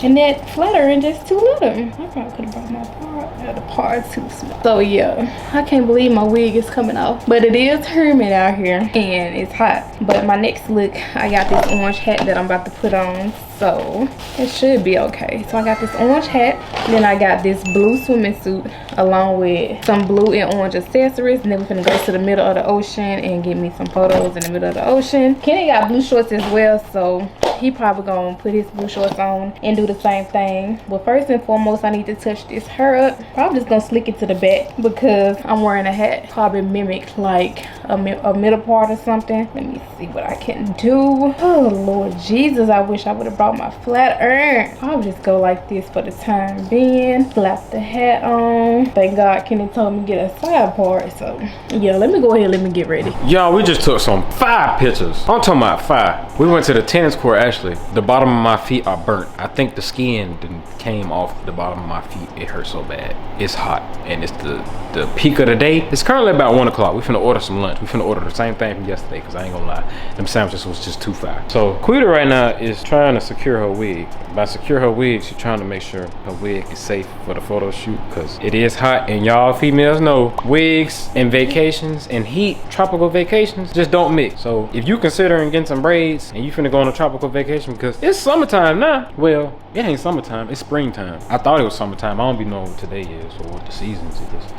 Speaker 2: And that flat iron just too little. I probably could have brought my part. The part's too small. So yeah, I can't believe my wig is coming off. But it is humid out here and it's hot. But my next look, I got this orange hat that I'm about to put on. So it should be okay. So I got this orange hat. Then I got this blue swimming suit along with some blue and orange accessories. And then we're gonna go to the middle of the ocean and get me some photos in the middle of the ocean. Kenny got blue shorts as well, so he probably gonna put his blue shorts on and do the same thing. But first and foremost, I need to touch this hair up. Probably just gonna slick it to the back because I'm wearing a hat. Probably mimic like a middle part or something. Let me see what I can do. Oh Lord Jesus, I wish I would have brought my flat iron. I'll just go like this for the time being. Slap the hat on. Thank God Kenny told me to get a side part. So yeah, let me go ahead, let me get ready.
Speaker 3: Y'all, we just took some 5 pictures. I'm talking about 5. We went to the tennis court actually. The bottom of my feet are burnt. I think the skin came off the bottom of my feet. It hurts so bad. It's hot and it's the peak of the day. It's currently about 1 o'clock. We finna order some lunch. We finna order the same thing from yesterday because I ain't gonna lie. Them sandwiches was just too fire. So Quita right now is trying to secure her wig. By secure her wig, she's trying to make sure her wig is safe for the photo shoot because it is hot and y'all females know wigs and vacations and heat, tropical vacations just don't mix. So if you considering getting some braids and you finna go on a tropical vacation,
Speaker 4: vacation because it's summertime now. Well, it ain't summertime, it's springtime. I thought it was summertime. I don't be knowing what today is or what the seasons is.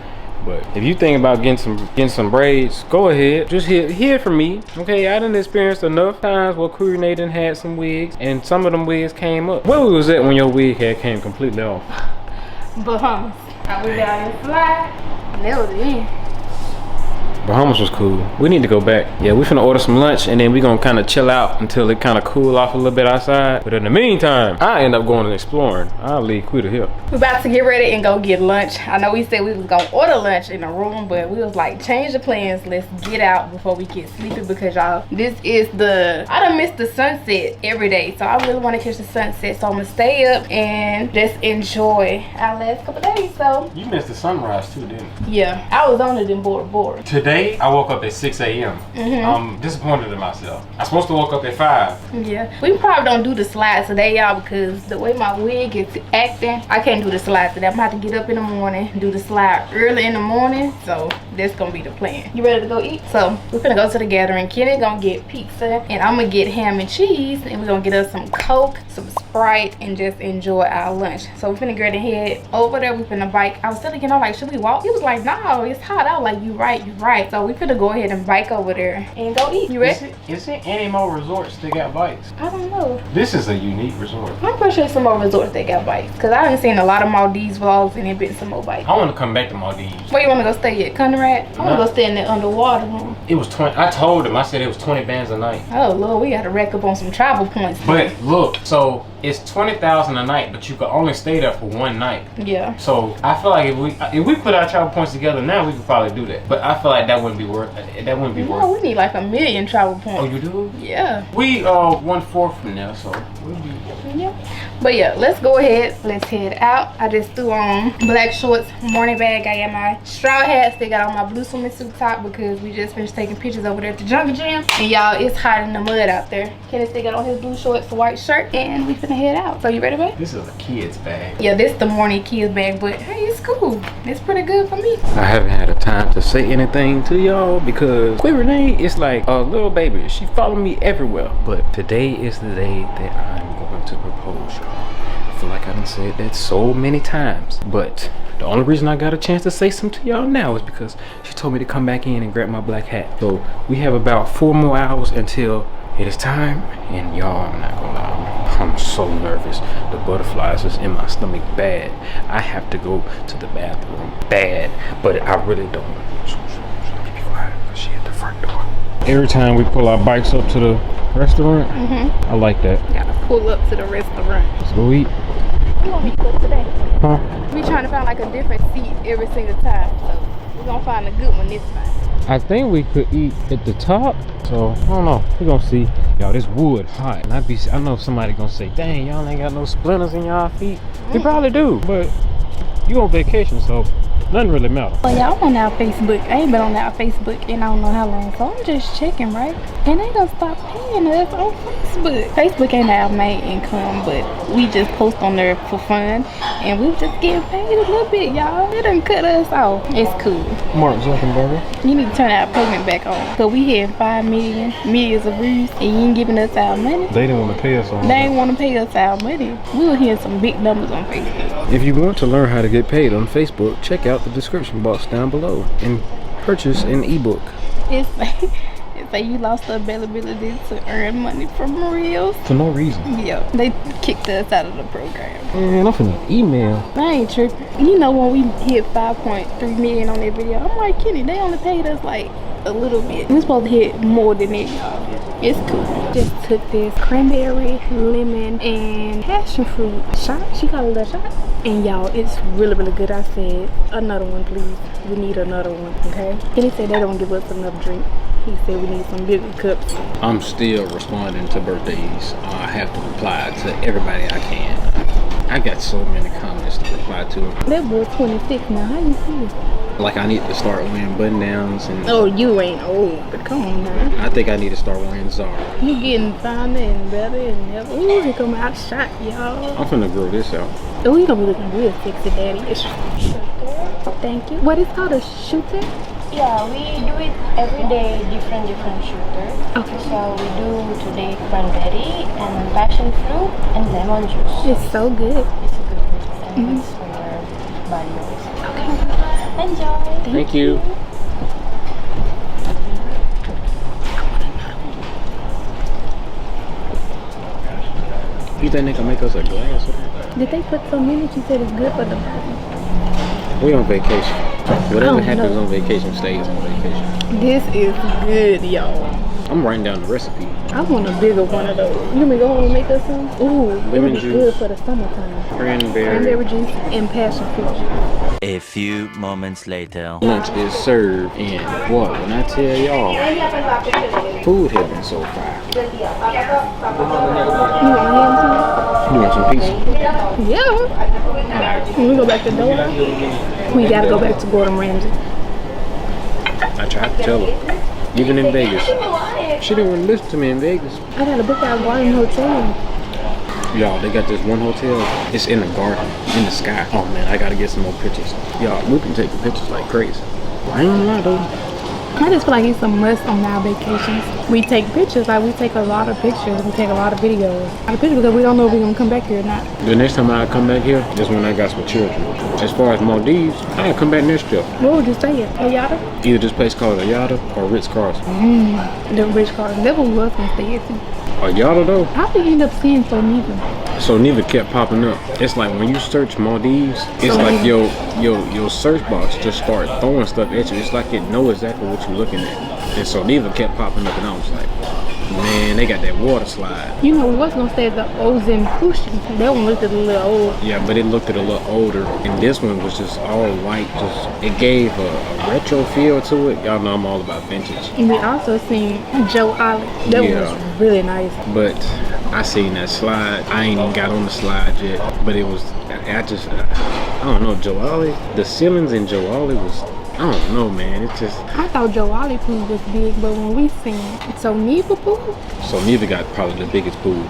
Speaker 4: But if you think about getting some braids, go ahead. Just hear from me. Okay, I done experienced enough times where Queer Nate done had some wigs and some of them wigs came up. Where was that when your wig came completely off?
Speaker 2: Bahamas. I went down and fly. And that was it.
Speaker 4: Bahamas was cool. We need to go back. Yeah, we finna order some lunch and then we gonna kind of chill out until it kind of cool off a little bit outside. But in the meantime, I end up going and exploring. I'll leave Quita here.
Speaker 2: We're about to get ready and go get lunch. I know we said we was gonna order lunch in the room, but we was like, change the plans. Let's get out before we get sleepy because y'all, this is I done missed the sunset every day. So I really want to catch the sunset. So I'm gonna stay up and just enjoy our last couple days. So
Speaker 4: you missed the sunrise too, didn't you?
Speaker 2: Yeah, I was on it in Bora Bora.
Speaker 4: Today, I woke up at 6 a.m. I'm disappointed in myself. I'm supposed to woke up at 5.
Speaker 2: Yeah, we probably don't do the slides today, y'all, because the way my wig is acting, I can't do the slide today. I'm gonna have to get up in the morning, do the slide early in the morning. So that's gonna be the plan. You ready to go eat? So we're gonna go to the gathering. Kenny gonna get pizza, and I'm gonna get ham and cheese, and we're gonna get us some Coke, some Sprite, and just enjoy our lunch. So we're finna get ahead over there. We finna bike. I was telling him, like, should we walk? He was like, no, it's hot. I was like, you right. So we finna go ahead and bike over there and go eat. You ready?
Speaker 4: Is there any more resorts that got bikes?
Speaker 2: I don't know.
Speaker 4: This is a unique resort.
Speaker 2: I'm pretty sure some more resorts that got bikes, because I done seen a lot of Maldives vlogs and it been some more bikes.
Speaker 4: I want to come back to Maldives.
Speaker 2: Where you want to go stay at? Conrad? I want to go stay in the underwater room.
Speaker 4: It was 20. I told him. I said it was 20 bands a night.
Speaker 2: Oh Lord, we got to rack up on some travel points.
Speaker 4: But look, so it's 20,000 a night, but you could only stay there for one night.
Speaker 2: Yeah.
Speaker 4: So I feel like if we put our travel points together now, we could probably do that. But I feel like that wouldn't be worth it. That wouldn't be worth it.
Speaker 2: We need like 1 million travel points.
Speaker 4: Oh, you do?
Speaker 2: Yeah.
Speaker 4: We 1/4 from there, so we'll be.
Speaker 2: Yeah. But yeah, let's go ahead. Let's head out. I just threw on black shorts, morning bag. I got my straw hat. Still got on my blue swimming suit top because we just finished taking pictures over there at the jungle gym. And y'all, it's hot in the mud out there. Kenneth still got on his blue shorts, white shirt, and we finna head out. So you ready, babe?
Speaker 4: This is a kid's bag.
Speaker 2: Yeah, this is the morning kids bag, but hey, it's cool. It's pretty good for me.
Speaker 4: I haven't had a time to say anything to y'all because Queer Renee is like a little baby. She follow me everywhere. But today is the day that I'm going to propose, y'all. I feel like I done said that so many times, but the only reason I got a chance to say something to y'all now is because she told me to come back in and grab my black hat. So we have about 4 more hours until it is time, and y'all, I'm not gonna lie, I'm so nervous. The butterflies is in my stomach bad. I have to go to the bathroom bad, but I really don't. Let me be quiet, because she at the front door. Every time we pull our bikes up to the restaurant, I like that.
Speaker 2: Gotta pull up to the restaurant.
Speaker 4: Let's go eat.
Speaker 2: We gonna eat good today.
Speaker 4: Huh?
Speaker 2: We trying to find like a different seat every single time, so we're gonna find a good one this time.
Speaker 4: I think we could eat at the top, so I don't know. We're gonna see. Y'all, this wood hot, and I know somebody gonna say, dang, y'all ain't got no splinters in y'all feet. You probably do, but you on vacation, so nothing really matters.
Speaker 2: Well, y'all on our Facebook. I ain't been on our Facebook in I don't know how long, so I'm just checking, right? And they gonna stop paying us on Facebook. Facebook ain't our main income, but we just post on there for fun, and we just getting paid a little bit, y'all. They done cut us off. It's cool.
Speaker 4: Mark Zuckerberg.
Speaker 2: You need to turn our payment back on. So we had 5 million, millions of views, and you ain't giving us our money.
Speaker 4: They didn't want to pay us on
Speaker 2: They ain't want to pay us our money. We were hearing some big numbers on Facebook.
Speaker 4: If you want to learn how to get paid on Facebook, check out the description box down below and purchase an ebook.
Speaker 2: It's like you lost the availability to earn money from Reels.
Speaker 4: For no reason.
Speaker 2: Yeah, they kicked us out of the program.
Speaker 4: Man, I'm finna email.
Speaker 2: I ain't tripping. You know when we hit 5.3 million on that video, I'm like, Kenny, they only paid us like a little bit. We're supposed to hit more than that, y'all. It's cool. Just took this cranberry, lemon, and passion fruit shot. She called it a shot. And y'all, it's really, really good. I said, another one, please. We need another one, okay? And he said they don't give us enough drink. He said we need some bigger cups.
Speaker 3: I'm still responding to birthdays. I have to reply to everybody I can. I got so many comments to reply to.
Speaker 2: That boy's 26 now. How you feel?
Speaker 3: Like I need to start wearing button downs and.
Speaker 2: Oh, you ain't old, but come on now.
Speaker 3: I think I need to start wearing Zara.
Speaker 2: You getting finer and better and better. Ooh, he come out shot, y'all.
Speaker 3: I'm finna grow this out.
Speaker 2: Oh, you gonna be looking real sexy, daddy. It's thank you. What is called a shooter? Yeah, we do it every day, different shooters. Okay. So we do today cranberry and passion fruit and lemon juice. It's so good. It's a good mix and good for your body also. Okay. Enjoy.
Speaker 3: Thank you. You think they can make us a glass of that?
Speaker 2: Did they put so many? She said it's good for the body.
Speaker 3: We on vacation. Whatever happens on vacation stays on vacation.
Speaker 2: This is good, y'all.
Speaker 3: I'm writing down the recipe.
Speaker 2: I want a bigger one of those. You want me to go home and make us some? Ooh,
Speaker 3: Lemon
Speaker 2: juice.
Speaker 3: juice.
Speaker 2: Good for the summertime.
Speaker 3: Cranberry
Speaker 2: Juice and passion fruit juice.
Speaker 5: A few moments later.
Speaker 3: Lunch is served, and what? When I tell y'all, food has been so fire.
Speaker 2: You want ham
Speaker 3: You want some pizza?
Speaker 2: too? Yeah. When we go back to Doha, we gotta go back to Gordon Ramsay.
Speaker 3: I tried to tell her. Even in Vegas. She didn't want to listen to me in Vegas.
Speaker 2: I gotta book our garden hotel.
Speaker 3: Y'all, they got this one hotel. It's in the garden, in the sky. Oh man, I gotta get some more pictures. Y'all, we can take the pictures like crazy. I ain't gonna lie though.
Speaker 2: I just feel like it's a must on our vacations. We take pictures, like we take a lot of pictures. We take a lot of videos. A lot of pictures because we don't know if we're gonna come back here or not.
Speaker 3: The next time I come back here is when I got some children. As far as Maldives, I'll come back next year.
Speaker 2: What would you stay at? Ayada?
Speaker 3: Either this place called Ayada or Ritz-Carlton.
Speaker 2: The rich Carlton. That one was gonna stay at too.
Speaker 3: Ayada though?
Speaker 2: How did you end up seeing so neither?
Speaker 3: So neither kept popping up. It's like when you search Maldives, it's like your search box just start throwing stuff at you. It's like it know exactly what you're looking at. And so neither kept popping up, and I was like, man, they got that water slide.
Speaker 2: You know, we was gonna stay at the Ozim Pushi. That one looked a little old.
Speaker 3: Yeah, but it looked a little older, and this one was just all white. Just it gave a retro feel to it. Y'all know I'm all about vintage.
Speaker 2: And we also seen Joe Ollie. That one was really nice.
Speaker 3: But I seen that slide. I ain't even got on the slide yet, but it was. I don't know, Joe Ollie. The ceilings in Joe Ollie was. I don't know, man. It just.
Speaker 2: I thought Joe Ollie pool was big, but when we seen So Neva pool.
Speaker 3: So Neva got probably the biggest pool.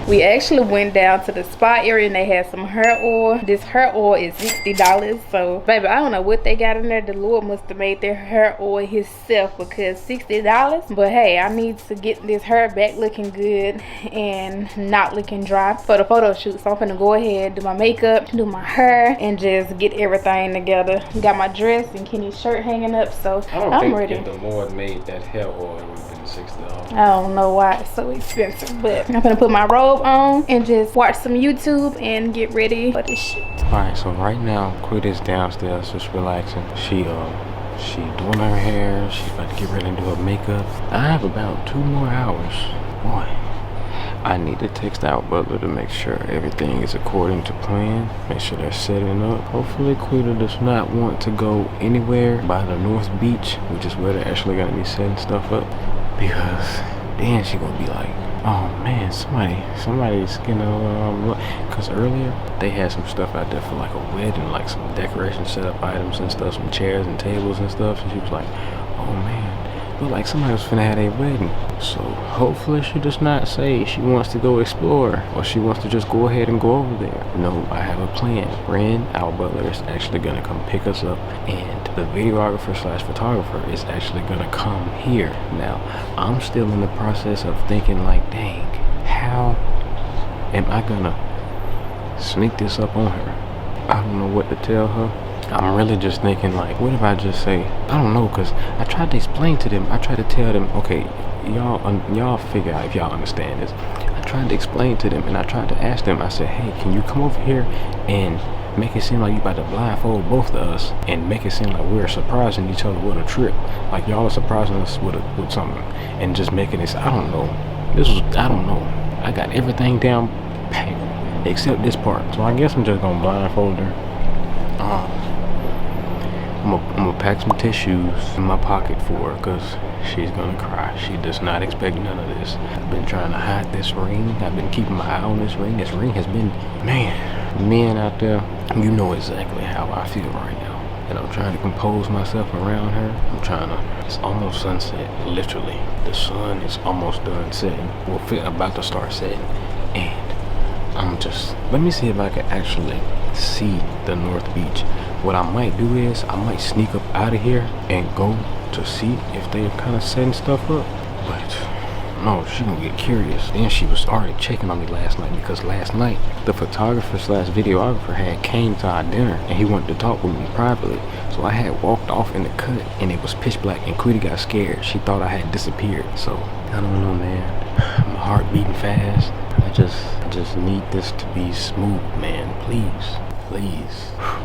Speaker 2: We actually went down to the spa area and they had some hair oil. This hair oil is $60. So, baby, I don't know what they got in there. The Lord must have made their hair oil himself because $60. But hey, I need to get this hair back looking good and not looking dry for the photo shoot. So I'm gonna go ahead, do my makeup, do my hair, and just get everything together. Got my dress and Kenny's shirt hanging up, so I'm ready.
Speaker 3: If the Lord made that hair oil, it would have been $60.
Speaker 2: I don't know why it's so expensive, but I'm gonna put my robe on and just watch some YouTube and get ready for this shoot.
Speaker 3: Alright, so right now, Quit is downstairs just relaxing. She doing her hair, she's about to get ready to do her makeup. I have about 2 more hours. Boy, I need to text our butler to make sure everything is according to plan. Make sure they're setting up. Hopefully Quita does not want to go anywhere by the North Beach, which is where they're actually gonna be setting stuff up. Because then she gonna be like, oh man, somebody's gonna because earlier they had some stuff out there for like a wedding, like some decoration setup items and stuff, some chairs and tables and stuff. And she was like, oh man, look like somebody was finna have a wedding. So hopefully she does not say she wants to go explore or she wants to just go ahead and go over there. No, I have a plan. Ren, our butler, is actually gonna come pick us up, and the videographer / photographer is actually gonna come here. Now, I'm still in the process of thinking like, dang, how am I gonna sneak this up on her? I don't know what to tell her. I'm really just thinking like, what if I just say, I don't know, because I tried to explain to them, I tried to tell them, okay, y'all figure out if y'all understand this. I tried to explain to them and I tried to ask them, I said, hey, can you come over here and make it seem like you about to blindfold both of us and make it seem like we're surprising each other with a trip, like y'all are surprising us with something, and just making this, I don't know, I don't know, I got everything down packed except this part, so I guess I'm just gonna blindfold her. I'm gonna pack some tissues in my pocket for her because she's gonna cry. She does not expect none of this. I've been trying to hide this ring. I've been keeping my eye on this ring. This ring has been, man, men out there, you know exactly how I feel right now. And I'm trying to compose myself around her. It's almost sunset, literally. The sun is almost done setting. We're about to start setting. And let me see if I can actually see the North Beach. what I might do is I might sneak up out of here and go to see if they're kind of setting stuff up. But no, she gonna get curious. Then she was already checking on me last night, because last night the photographer slash videographer had came to our dinner and he wanted to talk with me privately. So I had walked off in the cut and it was pitch black, and Quita got scared. She thought I had disappeared. So I don't know, man. My heart beating fast. I just need this to be smooth, man. Please.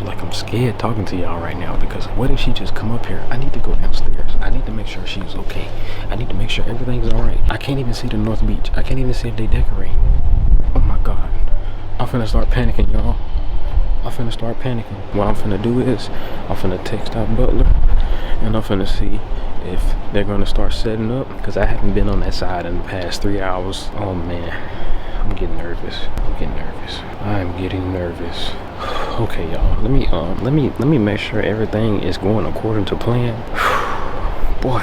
Speaker 3: Like, I'm scared talking to y'all right now, because what if she just come up here? I need to go downstairs. I need to make sure she's okay. I need to make sure everything's all right. I can't even see the North Beach. I can't even see if they decorate. Oh my God. I'm finna start panicking, y'all. I'm finna start panicking. What I'm finna do is I'm finna text our butler and I'm finna see if they're gonna start setting up, because I haven't been on that side in the past 3 hours. Oh man, I'm getting nervous. I'm getting nervous. Okay, y'all. Let me make sure everything is going according to plan. Boy,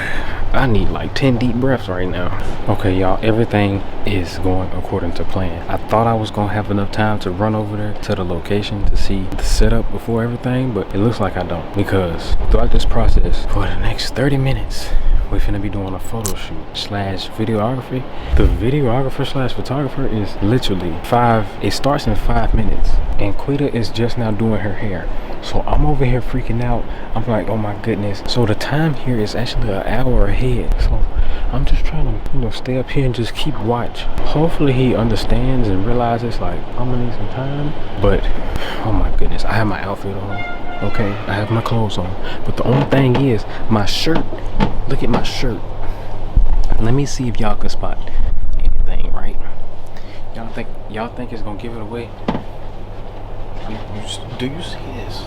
Speaker 3: I need like 10 deep breaths right now. Okay, y'all, everything is going according to plan. I thought I was gonna have enough time to run over there to the location to see the setup before everything, but it looks like I don't, because throughout this process, for the next 30 minutes, we're finna be doing a photo shoot slash videography. The videographer slash photographer is literally it starts in 5 minutes, and Quita is just now doing her hair. So I'm over here freaking out. I'm like, oh my goodness. So the time here is actually an hour ahead. So I'm just trying to, stay up here and just keep watch. Hopefully he understands and realizes like I'm gonna need some time. But oh my goodness, I have my outfit on. Okay, I have my clothes on. But the only thing is my shirt. Look at my shirt. Let me see if y'all can spot anything, right? Y'all think it's gonna give it away? Do you see this?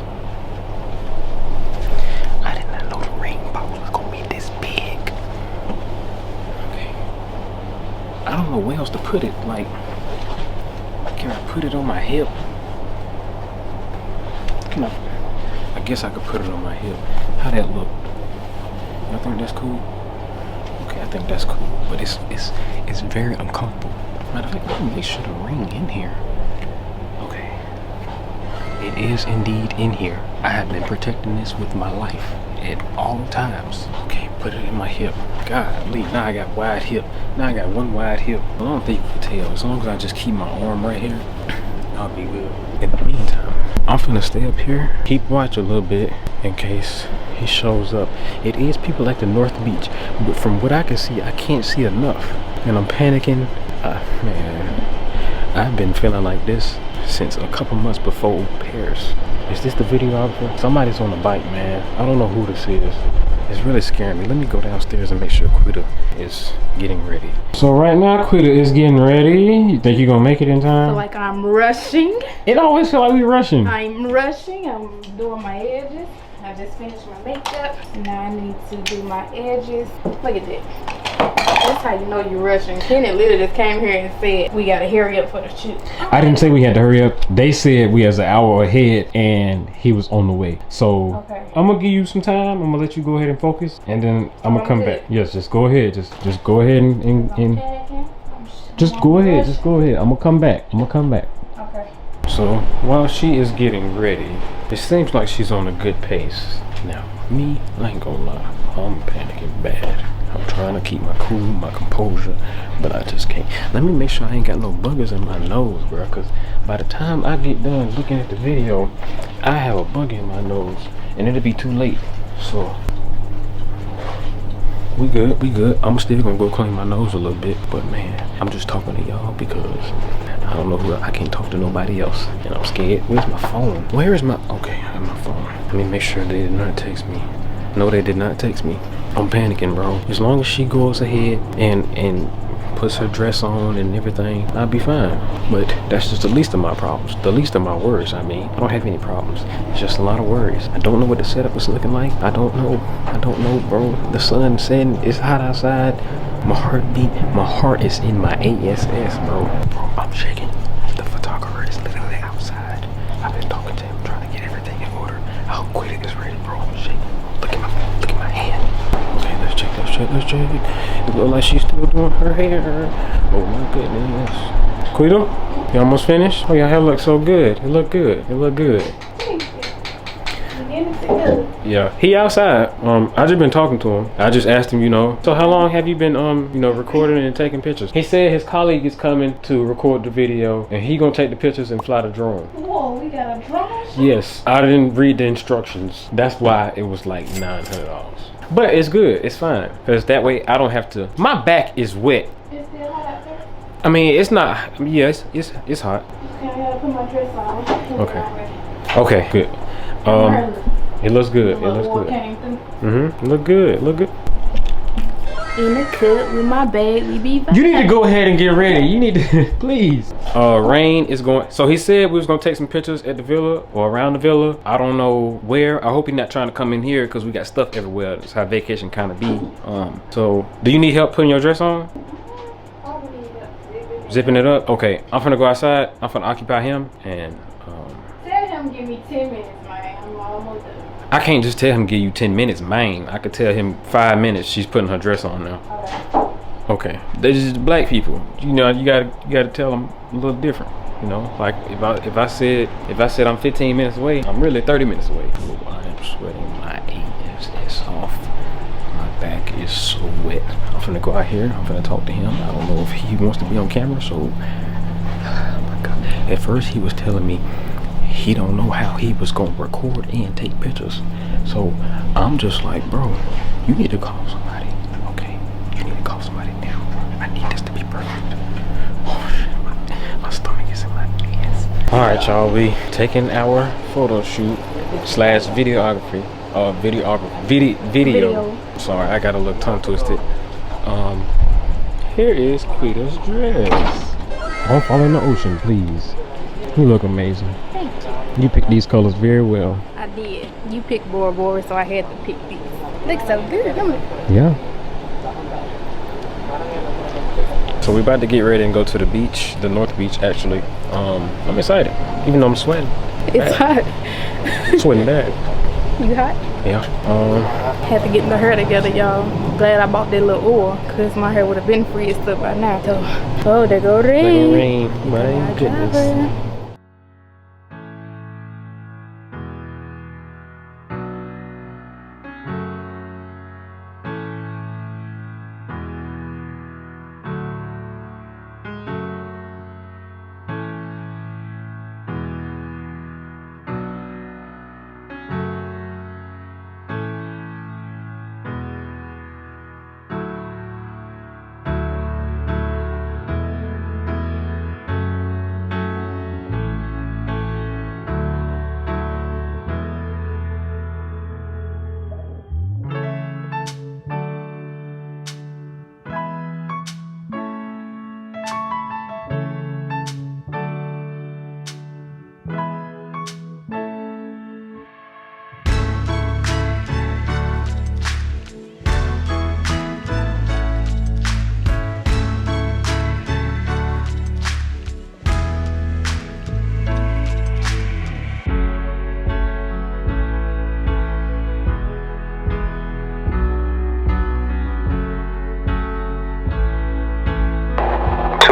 Speaker 3: I did not know the ring box was gonna be this big. Okay. I don't know where else to put it. Like, can I put it on my hip? I guess I could put it on my hip. How that look? I think that's cool. Okay, I think that's cool. But it's very uncomfortable. Matter of fact, let me make sure the ring in here. Okay. It is indeed in here. I have been protecting this with my life at all times. Okay, put it in my hip. Golly, now I got wide hip. Now I got one wide hip. I don't think you can tell. As long as I just keep my arm right here, I'll be good. In the meantime, I'm finna stay up here, keep watch a little bit in case he shows up. It is people at the North Beach, but from what I can see, I can't see enough. And I'm panicking. Man, I've been feeling like this since a couple months before Paris. Is this the videographer? Somebody's on the bike, man. I don't know who this is. It's really scaring me. Let me go downstairs and make sure Quita is getting ready. So right now, Quita is getting ready. You think you're gonna make it in time?
Speaker 2: I feel like I'm rushing.
Speaker 3: It always feel like we rushing.
Speaker 2: I'm rushing. I'm doing my edges. I just finished my makeup. Now I need to do my edges. Look at that. That's how you know you're rushing. Kenny literally just came here and said, we gotta hurry up for the shoot.
Speaker 3: I didn't say we had to hurry up. They said we has an hour ahead and he was on the way. So okay. I'm gonna give you some time. I'm gonna let you go ahead and focus, and then I'm gonna come back. Yes, just go ahead. Just go ahead and just go ahead. Just go ahead. I'm gonna come back. Okay. So while she is getting ready, it seems like she's on a good pace. Now, me, I ain't gonna lie, I'm panicking bad. I'm trying to keep my cool, my composure, but I just can't. Let me make sure I ain't got no buggers in my nose, bro, because by the time I get done looking at the video, I have a bug in my nose, and it'll be too late. So, we good. I'm still gonna go clean my nose a little bit, but man, I'm just talking to y'all because I don't know who, I can't talk to nobody else, and I'm scared. Where's my phone? Where is my, okay, I have my phone. Let me make sure they did not text me. No, they did not text me. I'm panicking, bro. As long as she goes ahead and puts her dress on and everything, I'll be fine. But that's just the least of my problems. The least of my worries, I mean. I don't have any problems. It's just a lot of worries. I don't know what the setup is looking like. I don't know, bro. The sun setting, it's hot outside. My heart is in my ASS, bro. I'm shaking. The photographer is literally outside. I've been talking to him, trying to get everything in order. How quick it is ready, bro. I'm shaking. Look at my hand. Okay, let's check. It looks like she's still doing her hair. Oh my goodness. Quita, you almost finished? Oh, your hair looks so good. It look good.
Speaker 4: Yeah, he outside. I just been talking to him. I just asked him, you know, so how long have you been, you know, recording and taking pictures? He said his colleague is coming to record the video, and he gonna take the pictures and fly the drone.
Speaker 2: Whoa, we got a drone?
Speaker 4: Yes, I didn't read the instructions. That's why it was like $900. But it's good. It's fine, cause that way I don't have to. My back is wet.
Speaker 2: It's still hot out there?
Speaker 4: I mean, it's not. Yeah, it's hot.
Speaker 2: Okay, I gotta put my dress on.
Speaker 4: Okay. Okay, good. It looks good. It looks good. Look good. Look good.
Speaker 2: In the cut with my bag, we be back.
Speaker 4: You need to go ahead and get ready. You need to, please. Rain is going. So he said we was gonna take some pictures at the villa or around the villa. I don't know where. I hope he's not trying to come in here because we got stuff everywhere. That's how vacation kind of be. So do you need help putting your dress on? Zipping it up. Okay, I'm gonna go outside. I'm gonna occupy him and.
Speaker 2: Tell him give me 10 minutes, man. I'm almost done.
Speaker 4: I can't just tell him give you 10 minutes, man. I could tell him 5 minutes. She's putting her dress on now. Okay. They're just black people. You know, you gotta tell them a little different. You know, like if I said I'm 15 minutes away, I'm really 30 minutes away. Oh, I am sweating my ass off. My back is so wet. I'm finna go out here. I'm finna talk to him. I don't know if he wants to be on camera. So, oh my God. At first he was telling me he don't know how he was gonna record and take pictures. So I'm just like, bro, you need to call somebody. Okay, you need to call somebody now. I need this to be perfect. Oh shit, my stomach is in my ass. All right, y'all, we taking our photo shoot slash videography. Video. Sorry, I got a little tongue twisted. Here is Quita's dress. Don't fall in the ocean, please. You look amazing.
Speaker 2: Thank you.
Speaker 4: You picked these colors very well.
Speaker 2: I did. You picked Bora Bora, so I had to pick these. Looks so good, don't it?
Speaker 4: Yeah. So we're about to get ready and go to the beach, the North Beach actually. I'm excited, even though I'm sweating.
Speaker 2: It's hot.
Speaker 4: Sweating bad.
Speaker 2: You hot?
Speaker 4: Yeah.
Speaker 2: Had to get my hair together, y'all. Glad I bought that little oil, cause my hair would have been freezed up by now. So, oh, there go rain.
Speaker 4: My goodness.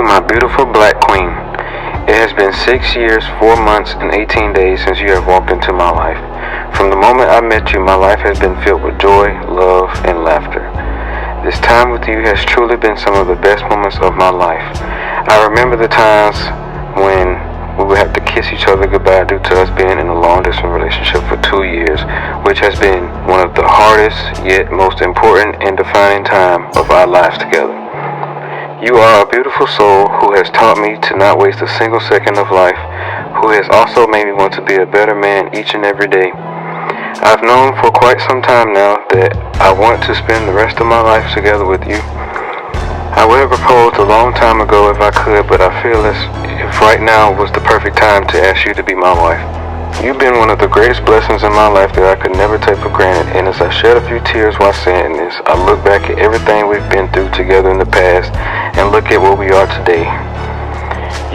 Speaker 4: My beautiful black queen, it has been 6 years, 4 months, and 18 days since you have walked into my life. From the moment I met you, my life has been filled with joy, love, and laughter. This time with you has truly been some of the best moments of my life. I remember the times when we would have to kiss each other goodbye due to us being in a long-distance relationship for 2 years, which has been one of the hardest yet most important and defining time of our lives together. You are a beautiful soul who has taught me to not waste a single second of life, who has also made me want to be a better man each and every day. I've known for quite some time now that I want to spend the rest of my life together with you. I would have proposed a long time ago if I could, but I feel as if right now was the perfect time to ask you to be my wife. You've been one of the greatest blessings in my life that I could never take for granted, and as I shed a few tears while saying this, I look back at everything we've been through together in the past and look at where we are today.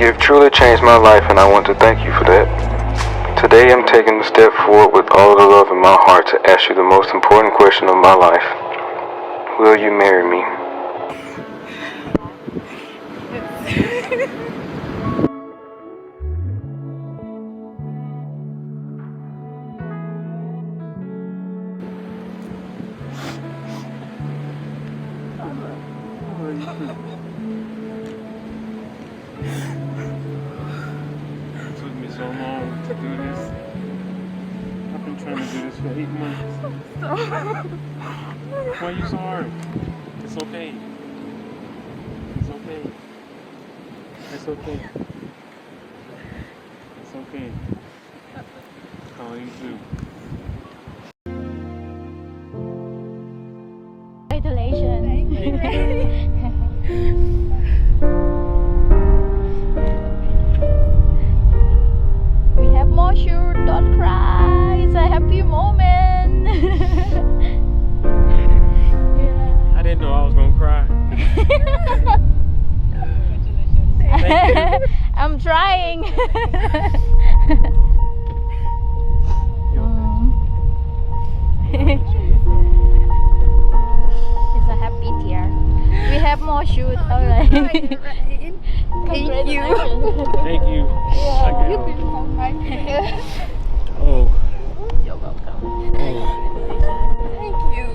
Speaker 4: You have truly changed my life, and I want to thank you for that. Today I'm taking a step forward with all the love in my heart to ask you the most important question of my life. Will you marry me?
Speaker 3: It took me so long to do this. I've been trying to do this for 8 months. Why are you so hard? It's okay. It's okay. It's okay. It's okay. How are you too?
Speaker 6: We have more shoot, don't cry, it's a happy moment.
Speaker 3: I didn't know I was gonna cry.
Speaker 6: I'm trying. It's a happy tear. We have more shoot, alright.
Speaker 2: Thank you.
Speaker 3: Thank you.
Speaker 2: Yeah, you've been so nice.
Speaker 3: Oh.
Speaker 6: You're welcome.
Speaker 2: Thank you.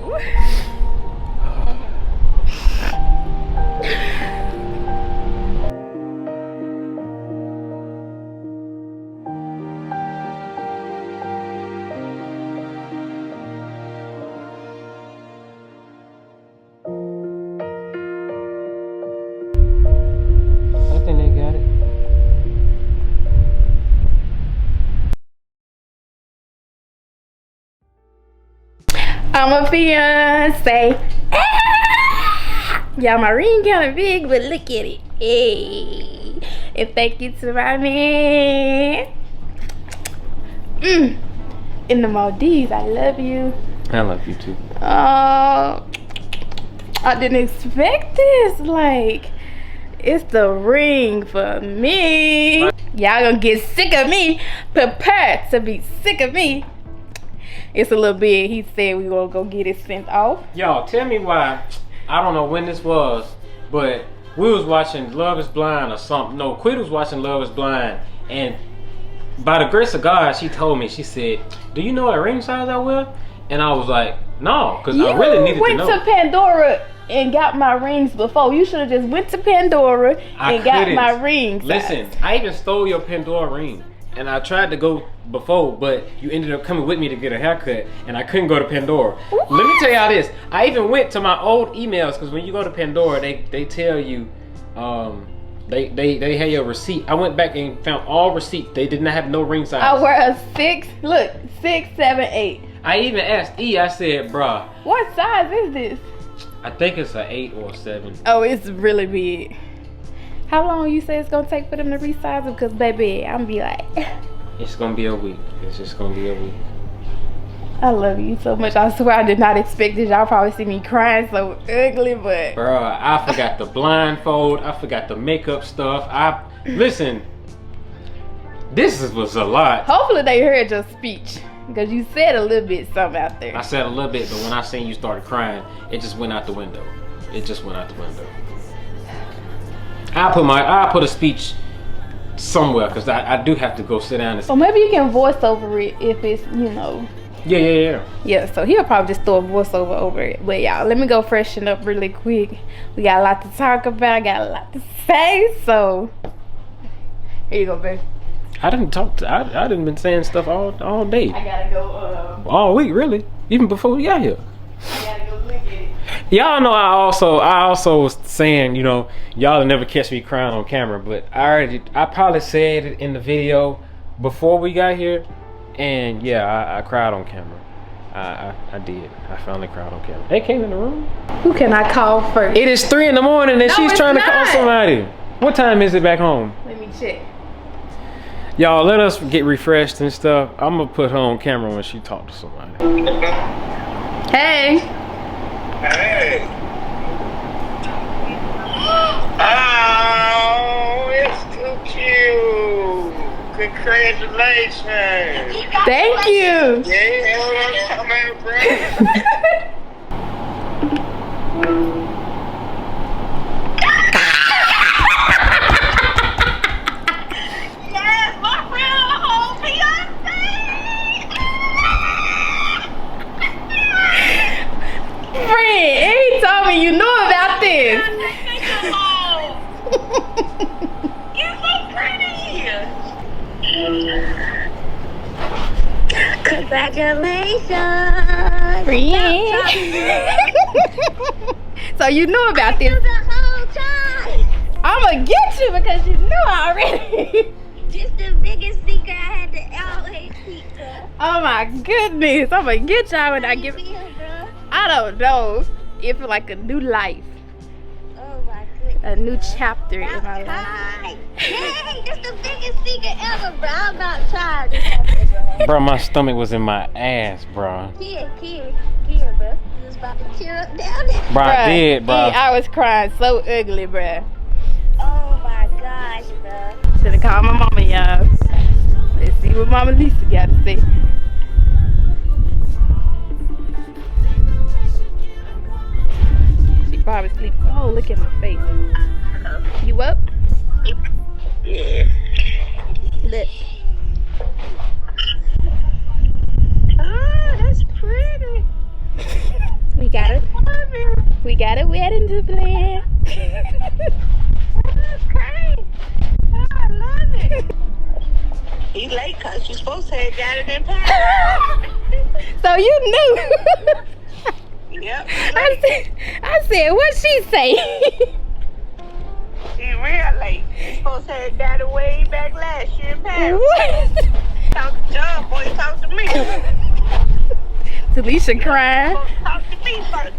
Speaker 3: I think they got it.
Speaker 2: I'm a fiance. Yeah, my ring kind of big, but look at it. Hey, and thank you to my man. In the Maldives, I love you.
Speaker 3: I love you too.
Speaker 2: Oh, I didn't expect this. Like, it's the ring for me. Y'all gonna get sick of me. Prepare to be sick of me. It's a little big. He said we gonna go get it sent off.
Speaker 3: Y'all, tell me why. I don't know when this was, but we was watching Love is Blind or something. No, Quid was watching Love is Blind, and by the grace of God, she told me, she said, do you know what ring size I wear? And I was like, no, because I really needed to know.
Speaker 2: You went to Pandora and got my rings before. You should have just went to Pandora and got my rings.
Speaker 3: Listen, I even stole your Pandora ring. And I tried to go before, but you ended up coming with me to get a haircut, and I couldn't go to Pandora. What? Let me tell y'all this. I even went to my old emails, because when you go to Pandora, they tell you, they have your receipt. I went back and found all receipts. They did not have no ring size.
Speaker 2: I wear a 6, look, 6, 7, 8.
Speaker 3: I even asked E, I said, bruh.
Speaker 2: What size is this?
Speaker 3: I think it's an 8 or a 7.
Speaker 2: Oh, it's really big. How long you say it's gonna take for them to resize it? Because baby, I'm be like,
Speaker 3: it's gonna be a week. It's just gonna be a week.
Speaker 2: I love you so much. I swear I did not expect this. Y'all probably see me crying so ugly, but
Speaker 3: bruh, I forgot the blindfold. I forgot the makeup stuff. Listen, was a lot.
Speaker 2: Hopefully they heard your speech, because you said a little bit something out there.
Speaker 3: I said a little bit, but when I seen you started crying, it just went out the window. It just went out the window. I'll put a speech somewhere, because I do have to go sit down and
Speaker 2: So maybe you can voice over it if it's, you know.
Speaker 3: Yeah.
Speaker 2: Yeah, so he'll probably just throw a voiceover over it. But y'all, let me go freshen up really quick. We got a lot to talk about, got a lot to say, so here you go, babe.
Speaker 3: I didn't been saying stuff all day.
Speaker 2: I gotta go,
Speaker 3: all week, really. Even before we got here.
Speaker 2: I gotta go look at it.
Speaker 3: Y'all know I also was saying, you know, y'all will never catch me crying on camera, but I probably said it in the video before we got here, and yeah, I cried on camera. I did. I finally cried on camera. They came in the room.
Speaker 2: Who can I call first?
Speaker 3: It is 3 in the morning and
Speaker 2: No,
Speaker 3: she's
Speaker 2: it's
Speaker 3: trying to call
Speaker 2: not.
Speaker 3: somebody. What time is it back home?
Speaker 2: Let me check.
Speaker 3: Y'all, let us get refreshed and stuff. I'm gonna put her on camera when she talks to somebody.
Speaker 2: Hey.
Speaker 7: Hey. Oh, it's too cute. Congratulations.
Speaker 2: Thank you.
Speaker 7: Yeah, come here, bro. Yes, my friend, home fiance.
Speaker 2: Friend, he told me you knew about this.
Speaker 7: You're so pretty.
Speaker 6: Congratulations.
Speaker 2: So you knew about this.
Speaker 6: The whole time.
Speaker 2: I'ma get you because you knew already.
Speaker 6: This the biggest secret I had to always keep, bro.
Speaker 2: Oh my goodness. I'ma get y'all when I give
Speaker 6: Feel, bro.
Speaker 2: I don't know. It feel like a new life.
Speaker 6: Oh my goodness.
Speaker 2: A new chapter in my life.
Speaker 6: Try. Hey, this the biggest secret ever, bro. I'm not trying this, bro.
Speaker 3: Bro, my stomach was in my ass, bro.
Speaker 6: Here, bro. You was about to tear up down there.
Speaker 3: Bro, I did, bro.
Speaker 2: I was crying so ugly, bruh.
Speaker 6: Oh my gosh, bro.
Speaker 2: Should've called my mama, y'all. Let's see what Mama Lisa got to say. She probably sleep. Oh, look at my face. You up?
Speaker 7: Yeah.
Speaker 2: Look.
Speaker 7: Oh, that's pretty.
Speaker 2: We got a wedding to plan.
Speaker 7: Okay. Oh, I love it. He late because you're supposed to have got it in Paris.
Speaker 2: So you knew.
Speaker 7: Yep.
Speaker 2: I said, what she say?
Speaker 7: He real late. You supposed to have got it way back last year in Paris.
Speaker 2: What?
Speaker 7: Talk to John, boy, talk to me.
Speaker 2: Talisha crying.
Speaker 7: Talk to me first.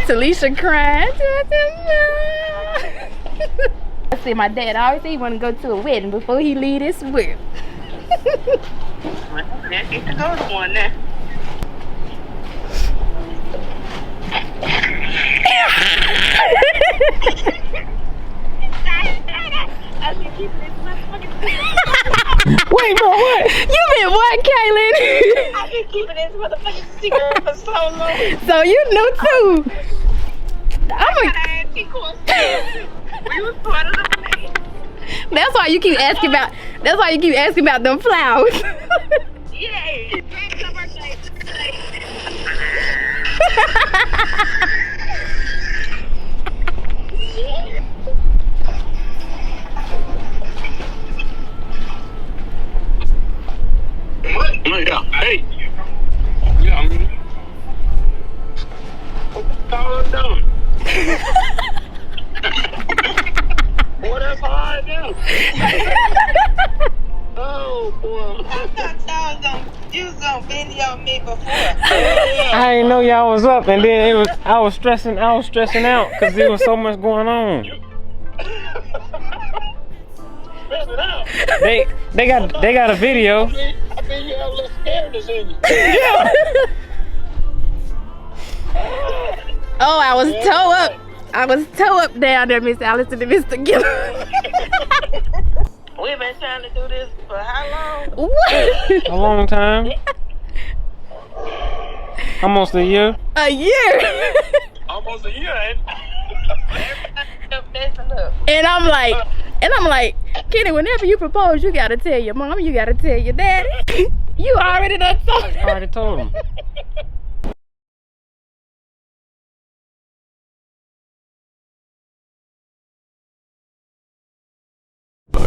Speaker 2: Talisha crying. I said my dad always said he want to go to a wedding before he leave this world.
Speaker 7: Well, I get to go to one now. I been keeping this motherfucking secret.
Speaker 3: Wait, bro, what?
Speaker 2: You been what, Kaylin?
Speaker 7: I've been keeping this motherfucking secret for so long.
Speaker 2: So you knew too. I'm a,
Speaker 7: We was part of the plan.
Speaker 2: that's why you keep asking about. That's why you keep asking about them flowers.
Speaker 7: Yeah.
Speaker 8: Yeah. Hey. Yeah, I mean. What all done? Boy, that's hard now. Oh, boy.
Speaker 7: I thought you was gonna video me before.
Speaker 3: I didn't know y'all was up, and then I was stressing out because there was so much going on.
Speaker 8: Stress it out.
Speaker 3: They got a video.
Speaker 8: I think you have a little scaredness in you.
Speaker 3: Yeah.
Speaker 2: Oh, I was toe up. I was toe up down there, Miss Allison and Mr. Gillum.
Speaker 7: We've been trying to do this for how long?
Speaker 2: What?
Speaker 3: A long time. Almost a year.
Speaker 2: A year.
Speaker 8: Almost a year, ain't it?
Speaker 7: Everybody kept messing up.
Speaker 2: And I'm like, Kenny, whenever you propose, you gotta tell your mom, you gotta tell your daddy. You already done told
Speaker 3: I already told him.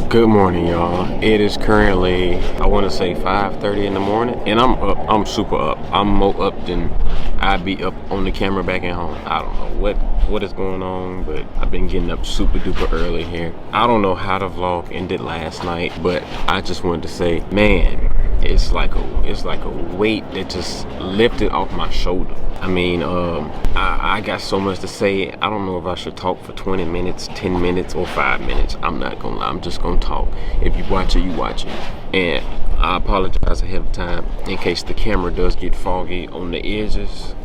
Speaker 3: Good morning, y'all. It is currently, I want to say 5:30 in the morning, and I'm up. I'm super up. I'm more up than I'd be up on the camera back at home. I don't know what is going on, but I've been getting up super duper early here. I don't know how the vlog ended last night, but I just wanted to say, man, it's like a weight that just lifted off my shoulder. I mean, I got so much to say. I don't know if I should talk for 20 minutes, 10 minutes, or 5 minutes. I'm not gonna lie. I'm just gonna talk. If you watch it, you watch it. And I apologize ahead of time in case the camera does get foggy on the edges.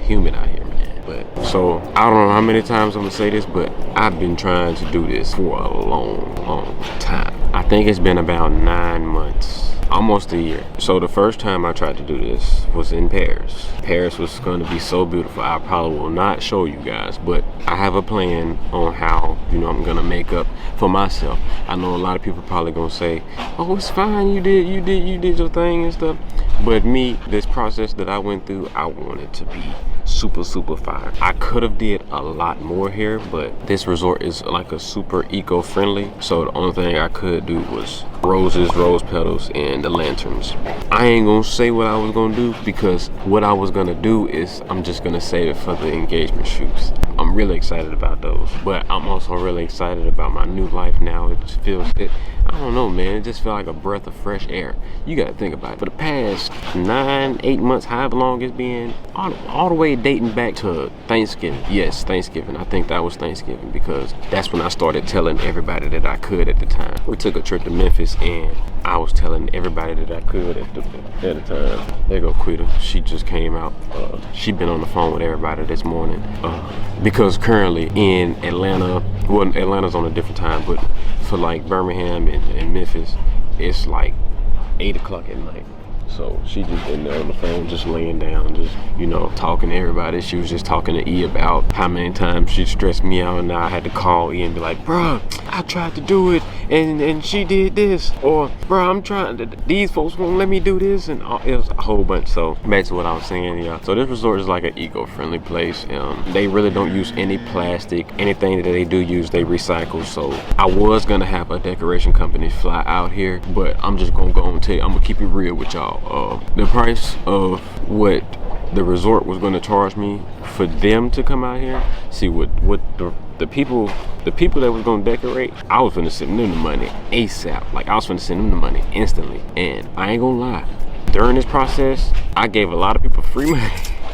Speaker 3: Humid out here, man. But so I don't know how many times I'm gonna say this, but I've been trying to do this for a long time. I
Speaker 4: think it's been about 9 months, almost a year. So the first time I tried to do this was in Paris. Paris was going to be so beautiful. I probably will not show you guys, but I have a plan on how, you know, I'm gonna make up for myself. I know a lot of people probably gonna say, oh, it's fine, you did your thing and stuff. But me, this process that I went through, I wanted to be super fire. I could have did a lot more here, but this resort is like a super eco-friendly, so the only thing I could do was roses, rose petals, and the lanterns. I ain't gonna say what I was gonna do, because what I was gonna do is I'm just gonna save it for the engagement shoots. I'm really excited about those, but I'm also really excited about my new life now. It just feels, I don't know, man, it just feels like a breath of fresh air. You gotta think about it. For the past 9-8 months, however long it's been, all the way dating back to Thanksgiving. Yes, Thanksgiving. I think that was Thanksgiving, because that's when I started telling everybody that I could at the time. We took a trip to Memphis, and I was telling everybody that I could at the time. There go Quita. She just came out. She been on the phone with everybody this morning. Because currently in Atlanta, well, Atlanta's on a different time, but for like Birmingham and Memphis, it's like 8 o'clock at night. So she just been there on the phone, just laying down, just, you know, talking to everybody. She was just talking to E about how many times she stressed me out, and now I had to call E and be like, bruh, I tried to do it, and she did this, or bruh, I'm trying to, these folks won't let me do this, and it was a whole bunch. So back to what I was saying, yeah. So this resort is like an eco-friendly place. They really don't use any plastic. Anything that they do use, they recycle. So I was gonna have a decoration company fly out here, but I'm just gonna go and tell you, I'm gonna keep it real with y'all. The price of what the resort was going to charge me for them to come out here, see what the people that was going to decorate, I was going to send them the money ASAP. Like, I was going to send them the money instantly. And I ain't gonna lie, during this process, I gave a lot of people free money,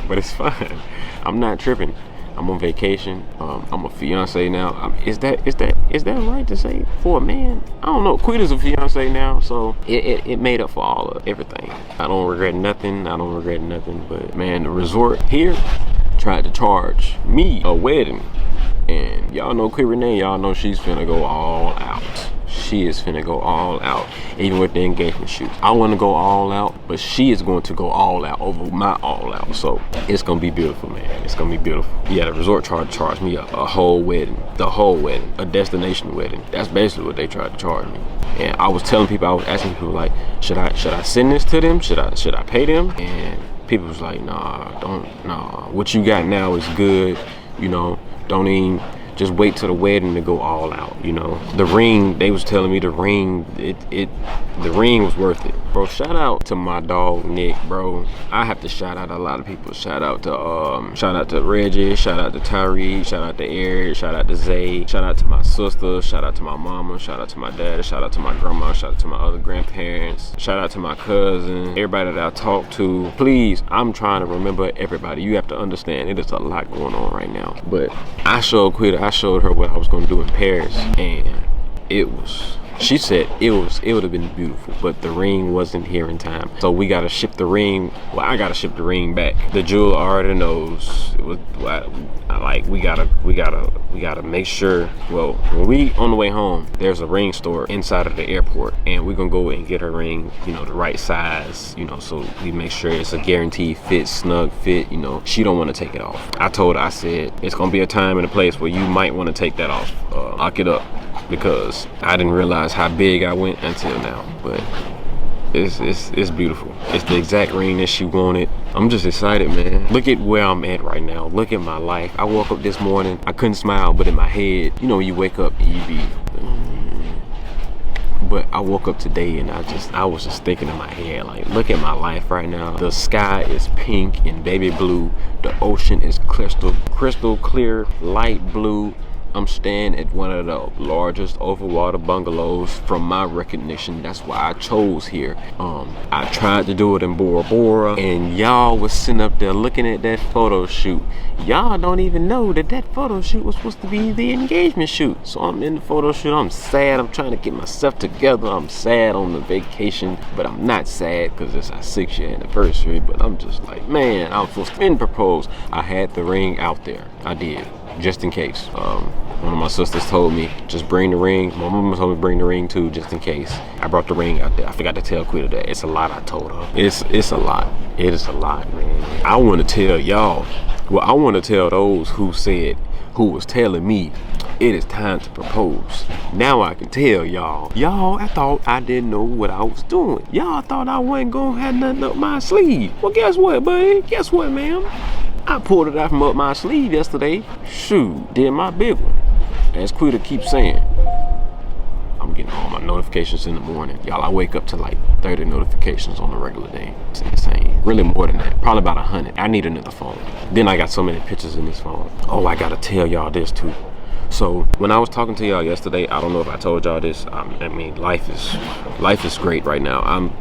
Speaker 4: but it's fine. I'm not tripping. I'm on vacation. I'm a fiance now. Is that right to say for a man? I don't know. Quita's a fiance now, so it made up for all of everything. I don't regret nothing. But man, the resort here tried to charge me a wedding, and y'all know Quit Renee. Y'all know she's finna go all out. She is finna go all out, even with the engagement shoots. I want to go all out, but she is going to go all out over my all out. So it's gonna be beautiful, man. It's gonna be beautiful. Yeah, the resort charged me a whole wedding, a destination wedding. That's basically what they tried to charge me. And I was telling people, I was asking people like, should I send this to them? Should I pay them? And people was like, nah. What you got now is good. You know, don't even. Just wait till the wedding to go all out, you know. The ring, they was telling me the ring was worth it. Bro, shout out to my dog Nick, bro. I have to shout out a lot of people. Shout out to Reggie, shout out to Tyree, shout out to Eric, shout out to Zay, shout out to my sister, shout out to my mama, shout out to my dad, shout out to my grandma, shout out to my other grandparents, shout out to my cousin, everybody that I talked to. Please, I'm trying to remember everybody. You have to understand, it is a lot going on right now. But I showed her what I was gonna do in Paris, and she said it would have been beautiful, but the ring wasn't here in time. So we gotta ship the ring. Well, I gotta ship the ring back. The jeweler already knows. It was like we gotta make sure. Well, when we on the way home, there's a ring store inside of the airport, and we're gonna go and get her ring, you know, the right size, you know, so we make sure it's a guaranteed fit, snug fit. You know, she don't want to take it off. I told her, I said, it's gonna be a time and a place where you might want to take that off, lock it up, because I didn't realize how big I went until now. But it's beautiful. It's the exact ring that she wanted. I'm just excited, man. Look at where I'm at right now. Look at my life. I woke up this morning, I couldn't smile, but in my head, you know, you wake up and you be, but I woke up today and I was just thinking in my head, like, look at my life right now. The sky is pink and baby blue. The ocean is crystal clear, light blue. I'm staying at one of the largest overwater bungalows from my recognition. That's why I chose here. I tried to do it in Bora Bora, and y'all was sitting up there looking at that photo shoot. Y'all don't even know that photo shoot was supposed to be the engagement shoot. So I'm in the photo shoot. I'm sad. I'm trying to get myself together. I'm sad on the vacation, but I'm not sad because it's our 6th-year anniversary. But I'm just like, man, I'm supposed to propose. I had the ring out there. I did. just in case. One of my sisters told me, just bring the ring. My mama told me to bring the ring too, just in case. I brought the ring out there. I forgot to tell Quita that. It's a lot, I told her. It's a lot. It is a lot, man. I want to tell y'all, well, I want to tell those who was telling me it is time to propose. Now I can tell y'all. Y'all, I thought I didn't know what I was doing. Y'all thought I wasn't gonna have nothing up my sleeve. Well, guess what, buddy? Guess what, ma'am? I pulled it out from up my sleeve yesterday. Shoot, did my big one. As Quita keeps saying, I'm getting all my notifications in the morning. Y'all, I wake up to like 30 notifications on a regular day. It's insane. Really more than that. Probably about 100. I need another phone. Then I got so many pictures in this phone. Oh, I gotta tell y'all this too. So when I was talking to y'all yesterday, I don't know if I told y'all this. I mean, life is great right now. I'm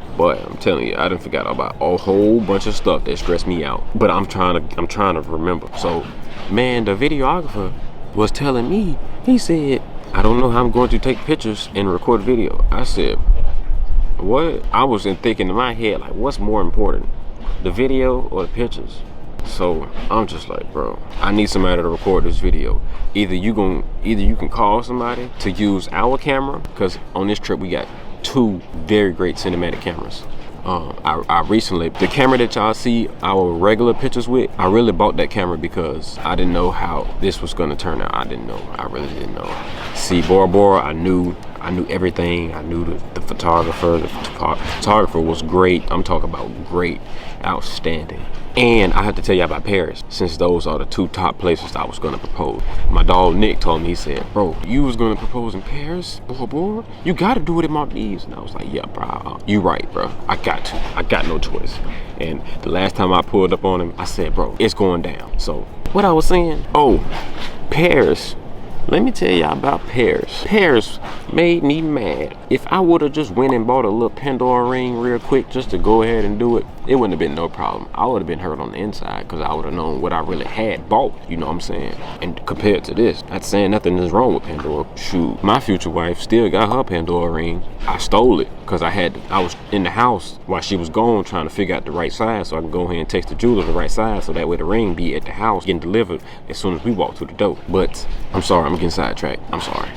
Speaker 4: telling you, I done forgot about a whole bunch of stuff that stressed me out. But I'm trying to remember. So, man, the videographer was telling me, he said, I don't know how I'm going to take pictures and record video. I said, what? I was thinking in my head, like, what's more important, the video or the pictures? So I'm just like, bro, I need somebody to record this video. Either you can call somebody to use our camera, because on this trip we got 2 very great cinematic cameras. I recently, the camera that y'all see our regular pictures with, I really bought that camera because I didn't know how this was gonna turn out. I really didn't know. See, Bora Bora, I knew everything. I knew the photographer. The photographer was great. I'm talking about great, outstanding. And I have to tell you about Paris, since those are the 2 top places I was gonna propose. My dog Nick told me, he said, bro, you was gonna propose in Paris, Bora Bora? You gotta do it in Maldives. And I was like, yeah, bro, you right, bro. I got no choice. And the last time I pulled up on him, I said, bro, it's going down. So what I was saying, oh, Paris. Let me tell y'all about Paris. Paris made me mad. If I would have just went and bought a little Pandora ring real quick just to go ahead and do it, it wouldn't have been no problem. I would have been hurt on the inside because I would have known what I really had bought, you know what I'm saying? And compared to this, not saying nothing is wrong with Pandora. Shoot, my future wife still got her Pandora ring. I stole it because I was in the house while she was gone trying to figure out the right size so I can go ahead and text the jeweler the right size so that way the ring be at the house getting delivered as soon as we walk through the door. But I'm sorry, I'm getting sidetracked. I'm sorry.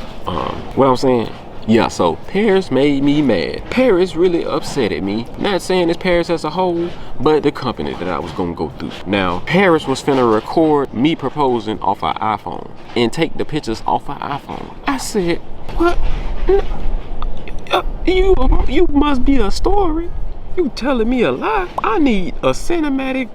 Speaker 4: What I'm saying? Yeah, so Paris made me mad. Paris really upsetted me. Not saying it's Paris as a whole, but the company that I was gonna go through. Now, Paris was finna record me proposing off our iPhone and take the pictures off our iPhone. I said, what? You must be a story. You telling me a lie. I need a cinematic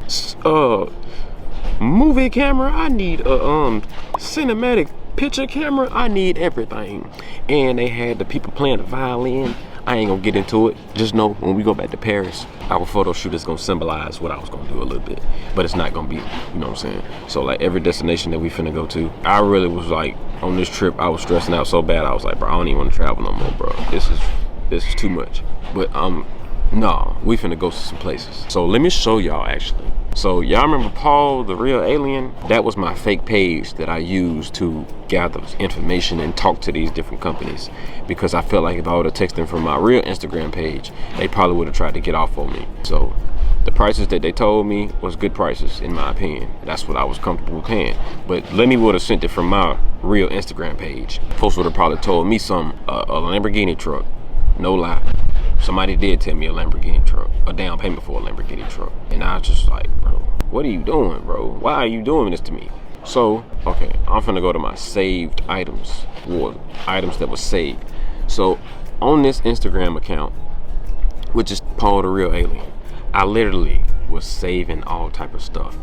Speaker 4: movie camera. I need a cinematic picture camera. I need everything. And they had the people playing the violin. I ain't gonna get into it. Just know when we go back to Paris, our photo shoot is gonna symbolize what I was gonna do a little bit, but it's not gonna be, you know what I'm saying? So like every destination that we finna go to, I really was like, on this trip, I was stressing out so bad. I was like, bro, I don't even want to travel no more, bro. This is too much. But no, we finna go to some places. So let me show y'all actually. So y'all remember Paul, the real alien? That was my fake page that I used to gather information and talk to these different companies, because I felt like if I would have texted them from my real Instagram page, they probably would have tried to get off on me. So the prices that they told me was good prices in my opinion. That's what I was comfortable paying. But let me would have sent it from my real Instagram page. Folks would have probably told me a Lamborghini truck. No lie. Somebody did tell me a Lamborghini truck, a down payment for a Lamborghini truck. And I was just like, bro, what are you doing, bro? Why are you doing this to me? So, okay, I'm finna go to my saved items, or items that were saved. So on this Instagram account, which is Paul the Real Alien, I literally was saving all type of stuff.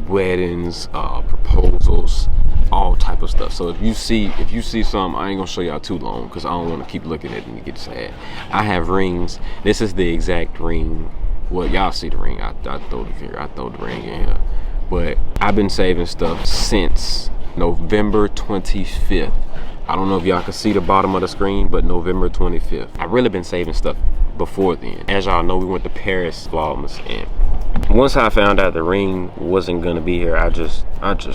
Speaker 4: Weddings, proposals, all type of stuff. So if you see some, I ain't gonna show y'all too long because I don't want to keep looking at it and get sad. I have rings. This is the exact ring. Well, y'all see the ring. I throw the ring in here. But I've been saving stuff since November 25th. I don't know if y'all can see the bottom of the screen, but November 25th. I've really been saving stuff before then. As y'all know, we went to Paris Vlogmas, and once I found out the ring wasn't gonna be here, I just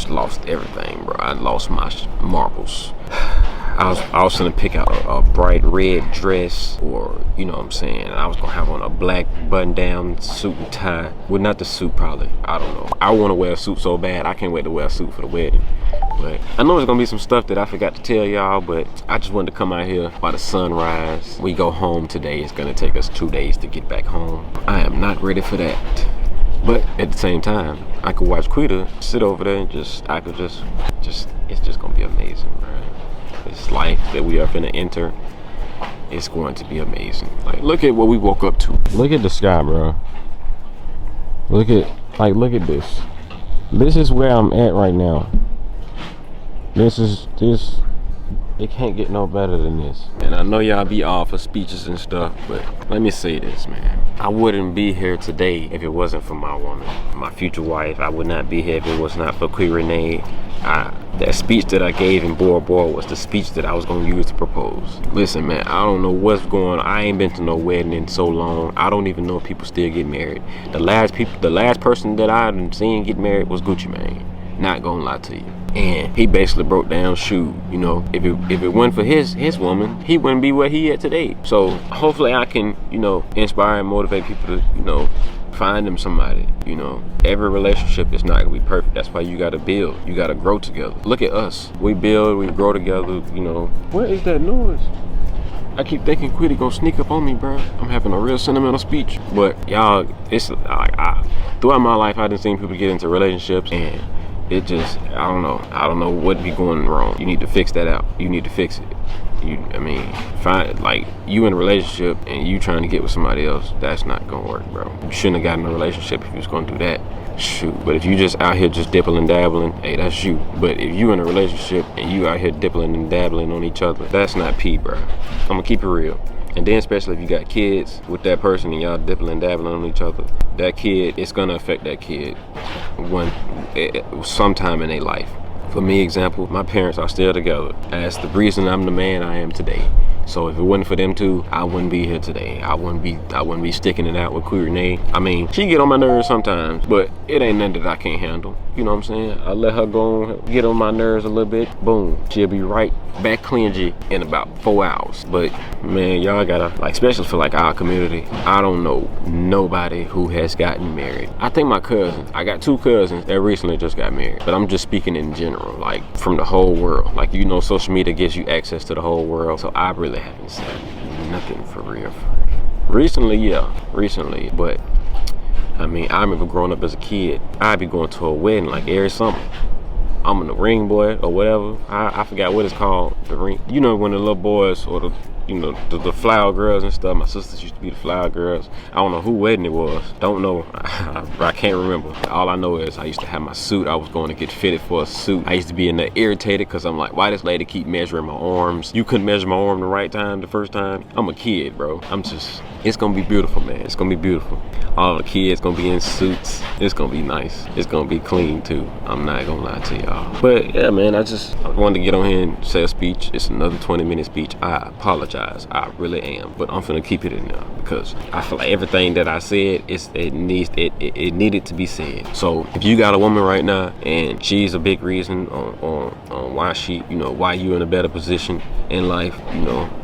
Speaker 4: lost everything, bro. I lost my marbles. I was gonna pick out a bright red dress, or you know what I'm saying, I was gonna have on a black button-down suit and tie. Well, not the suit, probably. I don't know. I want to wear a suit so bad. I can't wait to wear a suit for the wedding.
Speaker 3: But I know there's gonna be some stuff that I forgot to tell y'all, but I just wanted to come out here by the sunrise. We go home today. It's gonna take us 2 days to get back home. I am not ready for that. But at the same time, I could watch Quita sit over there and it's just gonna be amazing, bro. This life that we are finna enter, it's going to be amazing. Like, look at what we woke up to. Look at the sky, bro. Look at this. This is where I'm at right now. It can't get no better than this. And I know y'all be all for speeches and stuff, but let me say this, man. I wouldn't be here today if it wasn't for my woman, my future wife. I would not be here if it was not for Queen Renee. That speech that I gave in Bora Bora was the speech that I was gonna use to propose. Listen, man, I don't know what's going on. I ain't been to no wedding in so long. I don't even know if people still get married. The last person that I've seen get married was Gucci Mane. Not gonna lie to you. And he basically broke down, shoot, you know, if it wasn't for his woman, he wouldn't be where he at today. So hopefully I can, you know, inspire and motivate people to, you know, find them somebody. You know, every relationship is not gonna be perfect. That's why you gotta build, you gotta grow together. Look at us, we build, we grow together. You know, what is that noise? I keep thinking Quiddy gonna sneak up on me, bro. I'm having a real sentimental speech. But y'all, it's like throughout my life I done seen people get into relationships and it just, I don't know what be going wrong. You need to fix that out. You need to fix it. Find, like, you in a relationship and you trying to get with somebody else, that's not gonna work, bro. You shouldn't have gotten in a relationship if you was gonna do that. Shoot. But if you just out here just dipping and dabbling, hey, that's you. But if you in a relationship and you out here dipping and dabbling on each other, that's not P, bro. I'm gonna keep it real. And then especially if you got kids with that person and y'all dipping and dabbling on each other, that kid, it's gonna affect that kid sometime in their life. For me, example, my parents are still together. That's the reason I'm the man I am today. So if it wasn't for them two, I wouldn't be here today. I wouldn't be sticking it out with Queer Renee. I mean, she get on my nerves sometimes, but it ain't nothing that I can't handle. You know what I'm saying? I let her go on, get on my nerves a little bit. Boom, she'll be right back cleansy in about 4 hours. But man, y'all gotta, like, especially for like our community, I don't know nobody who has gotten married. I think my cousins, I got 2 cousins that recently just got married, but I'm just speaking in general, like from the whole world. Like, you know, social media gives you access to the whole world, so I really haven't said nothing for real. Recently, but I mean, I remember growing up as a kid, I'd be going to a wedding like every summer. I'm in the ring boy or whatever. I forgot what it's called, the ring. You know, when the little boys or the flower girls and stuff. My sisters used to be the flower girls. I don't know who wedding it was. Don't know. I can't remember. All I know is I used to have my suit. I was going to get fitted for a suit. I used to be in there irritated because I'm like, why this lady keep measuring my arms? You couldn't measure my arm the right time the first time. I'm a kid, bro. It's gonna be beautiful, man. It's gonna be beautiful. All the kids gonna be in suits. It's gonna be nice. It's gonna be clean too. I'm not gonna lie to y'all. But yeah, man, I wanted to get on here and say a speech. It's another 20-minute speech. I apologize. I really am. But I'm finna keep it in there because I feel like everything that I said, it needed to be said. So if you got a woman right now and she's a big reason on why why you in a better position in life,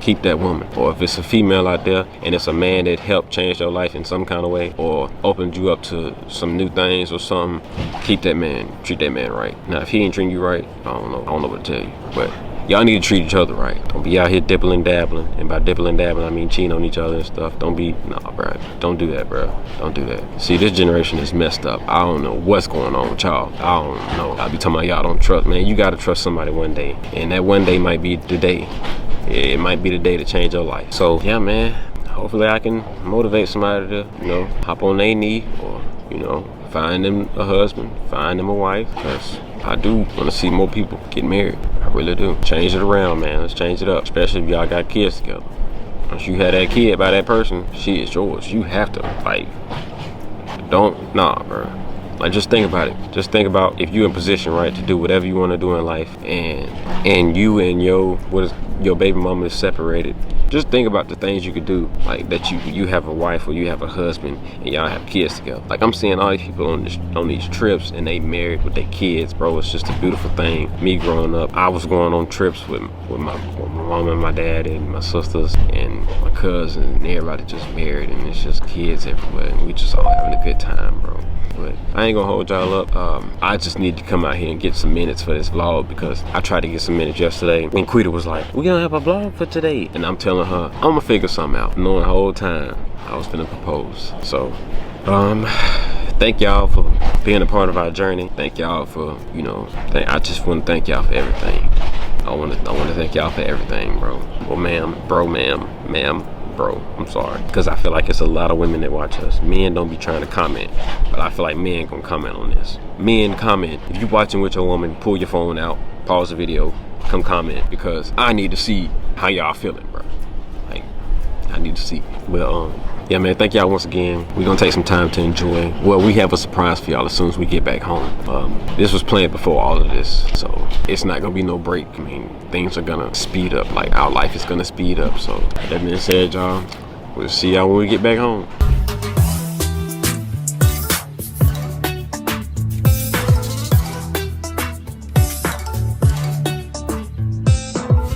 Speaker 3: keep that woman. Or if it's a female out there and it's a man that helped change your life in some kind of way or opened you up to some new things or something, keep that man, treat that man right. Now if he ain't treating you right, I don't know what to tell you, but y'all need to treat each other right. Don't be out here dipping and dabbling, and by dipping and dabbling I mean cheating on each other and stuff. Bro, don't do that, bro. Don't do that. See, this generation is messed up. I don't know what's going on with y'all. I don't know. I be talking about y'all don't trust, man. You gotta trust somebody one day, and that one day might be the day. It might be the day to change your life. So yeah, man, hopefully I can motivate somebody to, hop on their knee or, find them a husband, find them a wife. Because I do want to see more people get married. I really do. Change it around, man. Let's change it up. Especially if y'all got kids together. Once you had that kid by that person, she is yours. You have to, bro. Like, just think about it. Just think about if you're in position, right, to do whatever you want to do in life, and you and your baby mama is separated. Just think about the things you could do, like that you have a wife or you have a husband and y'all have kids together. Like, I'm seeing all these people on these trips and they married with their kids, bro. It's just a beautiful thing. Me growing up, I was going on trips with my mom and my dad and my sisters and my cousins, and everybody just married, and it's just kids everywhere, and we just all having a good time, bro.
Speaker 4: but I ain't gonna hold y'all up. I just need to come out here and get some minutes for this vlog because I tried to get some minutes yesterday and Quita was like, we gonna have a vlog for today, and I'm telling her I'm gonna figure something out, knowing the whole time I was finna propose. So thank y'all for being a part of our journey. Thank y'all for, you know, I just want to thank y'all for everything. I want to thank y'all for everything, bro. Well, ma'am, bro, ma'am, bro. I'm sorry, because I feel like it's a lot of women that watch us. Men don't be trying to comment, but I feel like men gonna comment on this. Men comment. If you watching with your woman, pull your phone out, pause the video, come comment, because I need to see how y'all feeling, bro. Like, I need to see. Well, yeah, man, thank y'all once again. We're gonna take some time to enjoy. Well, we have a surprise for y'all as soon as we get back home. This was planned before all of this, so it's not gonna be no break. I mean, things are gonna speed up. Like, our life is gonna speed up. So that being said, y'all, we'll see y'all when we get back home.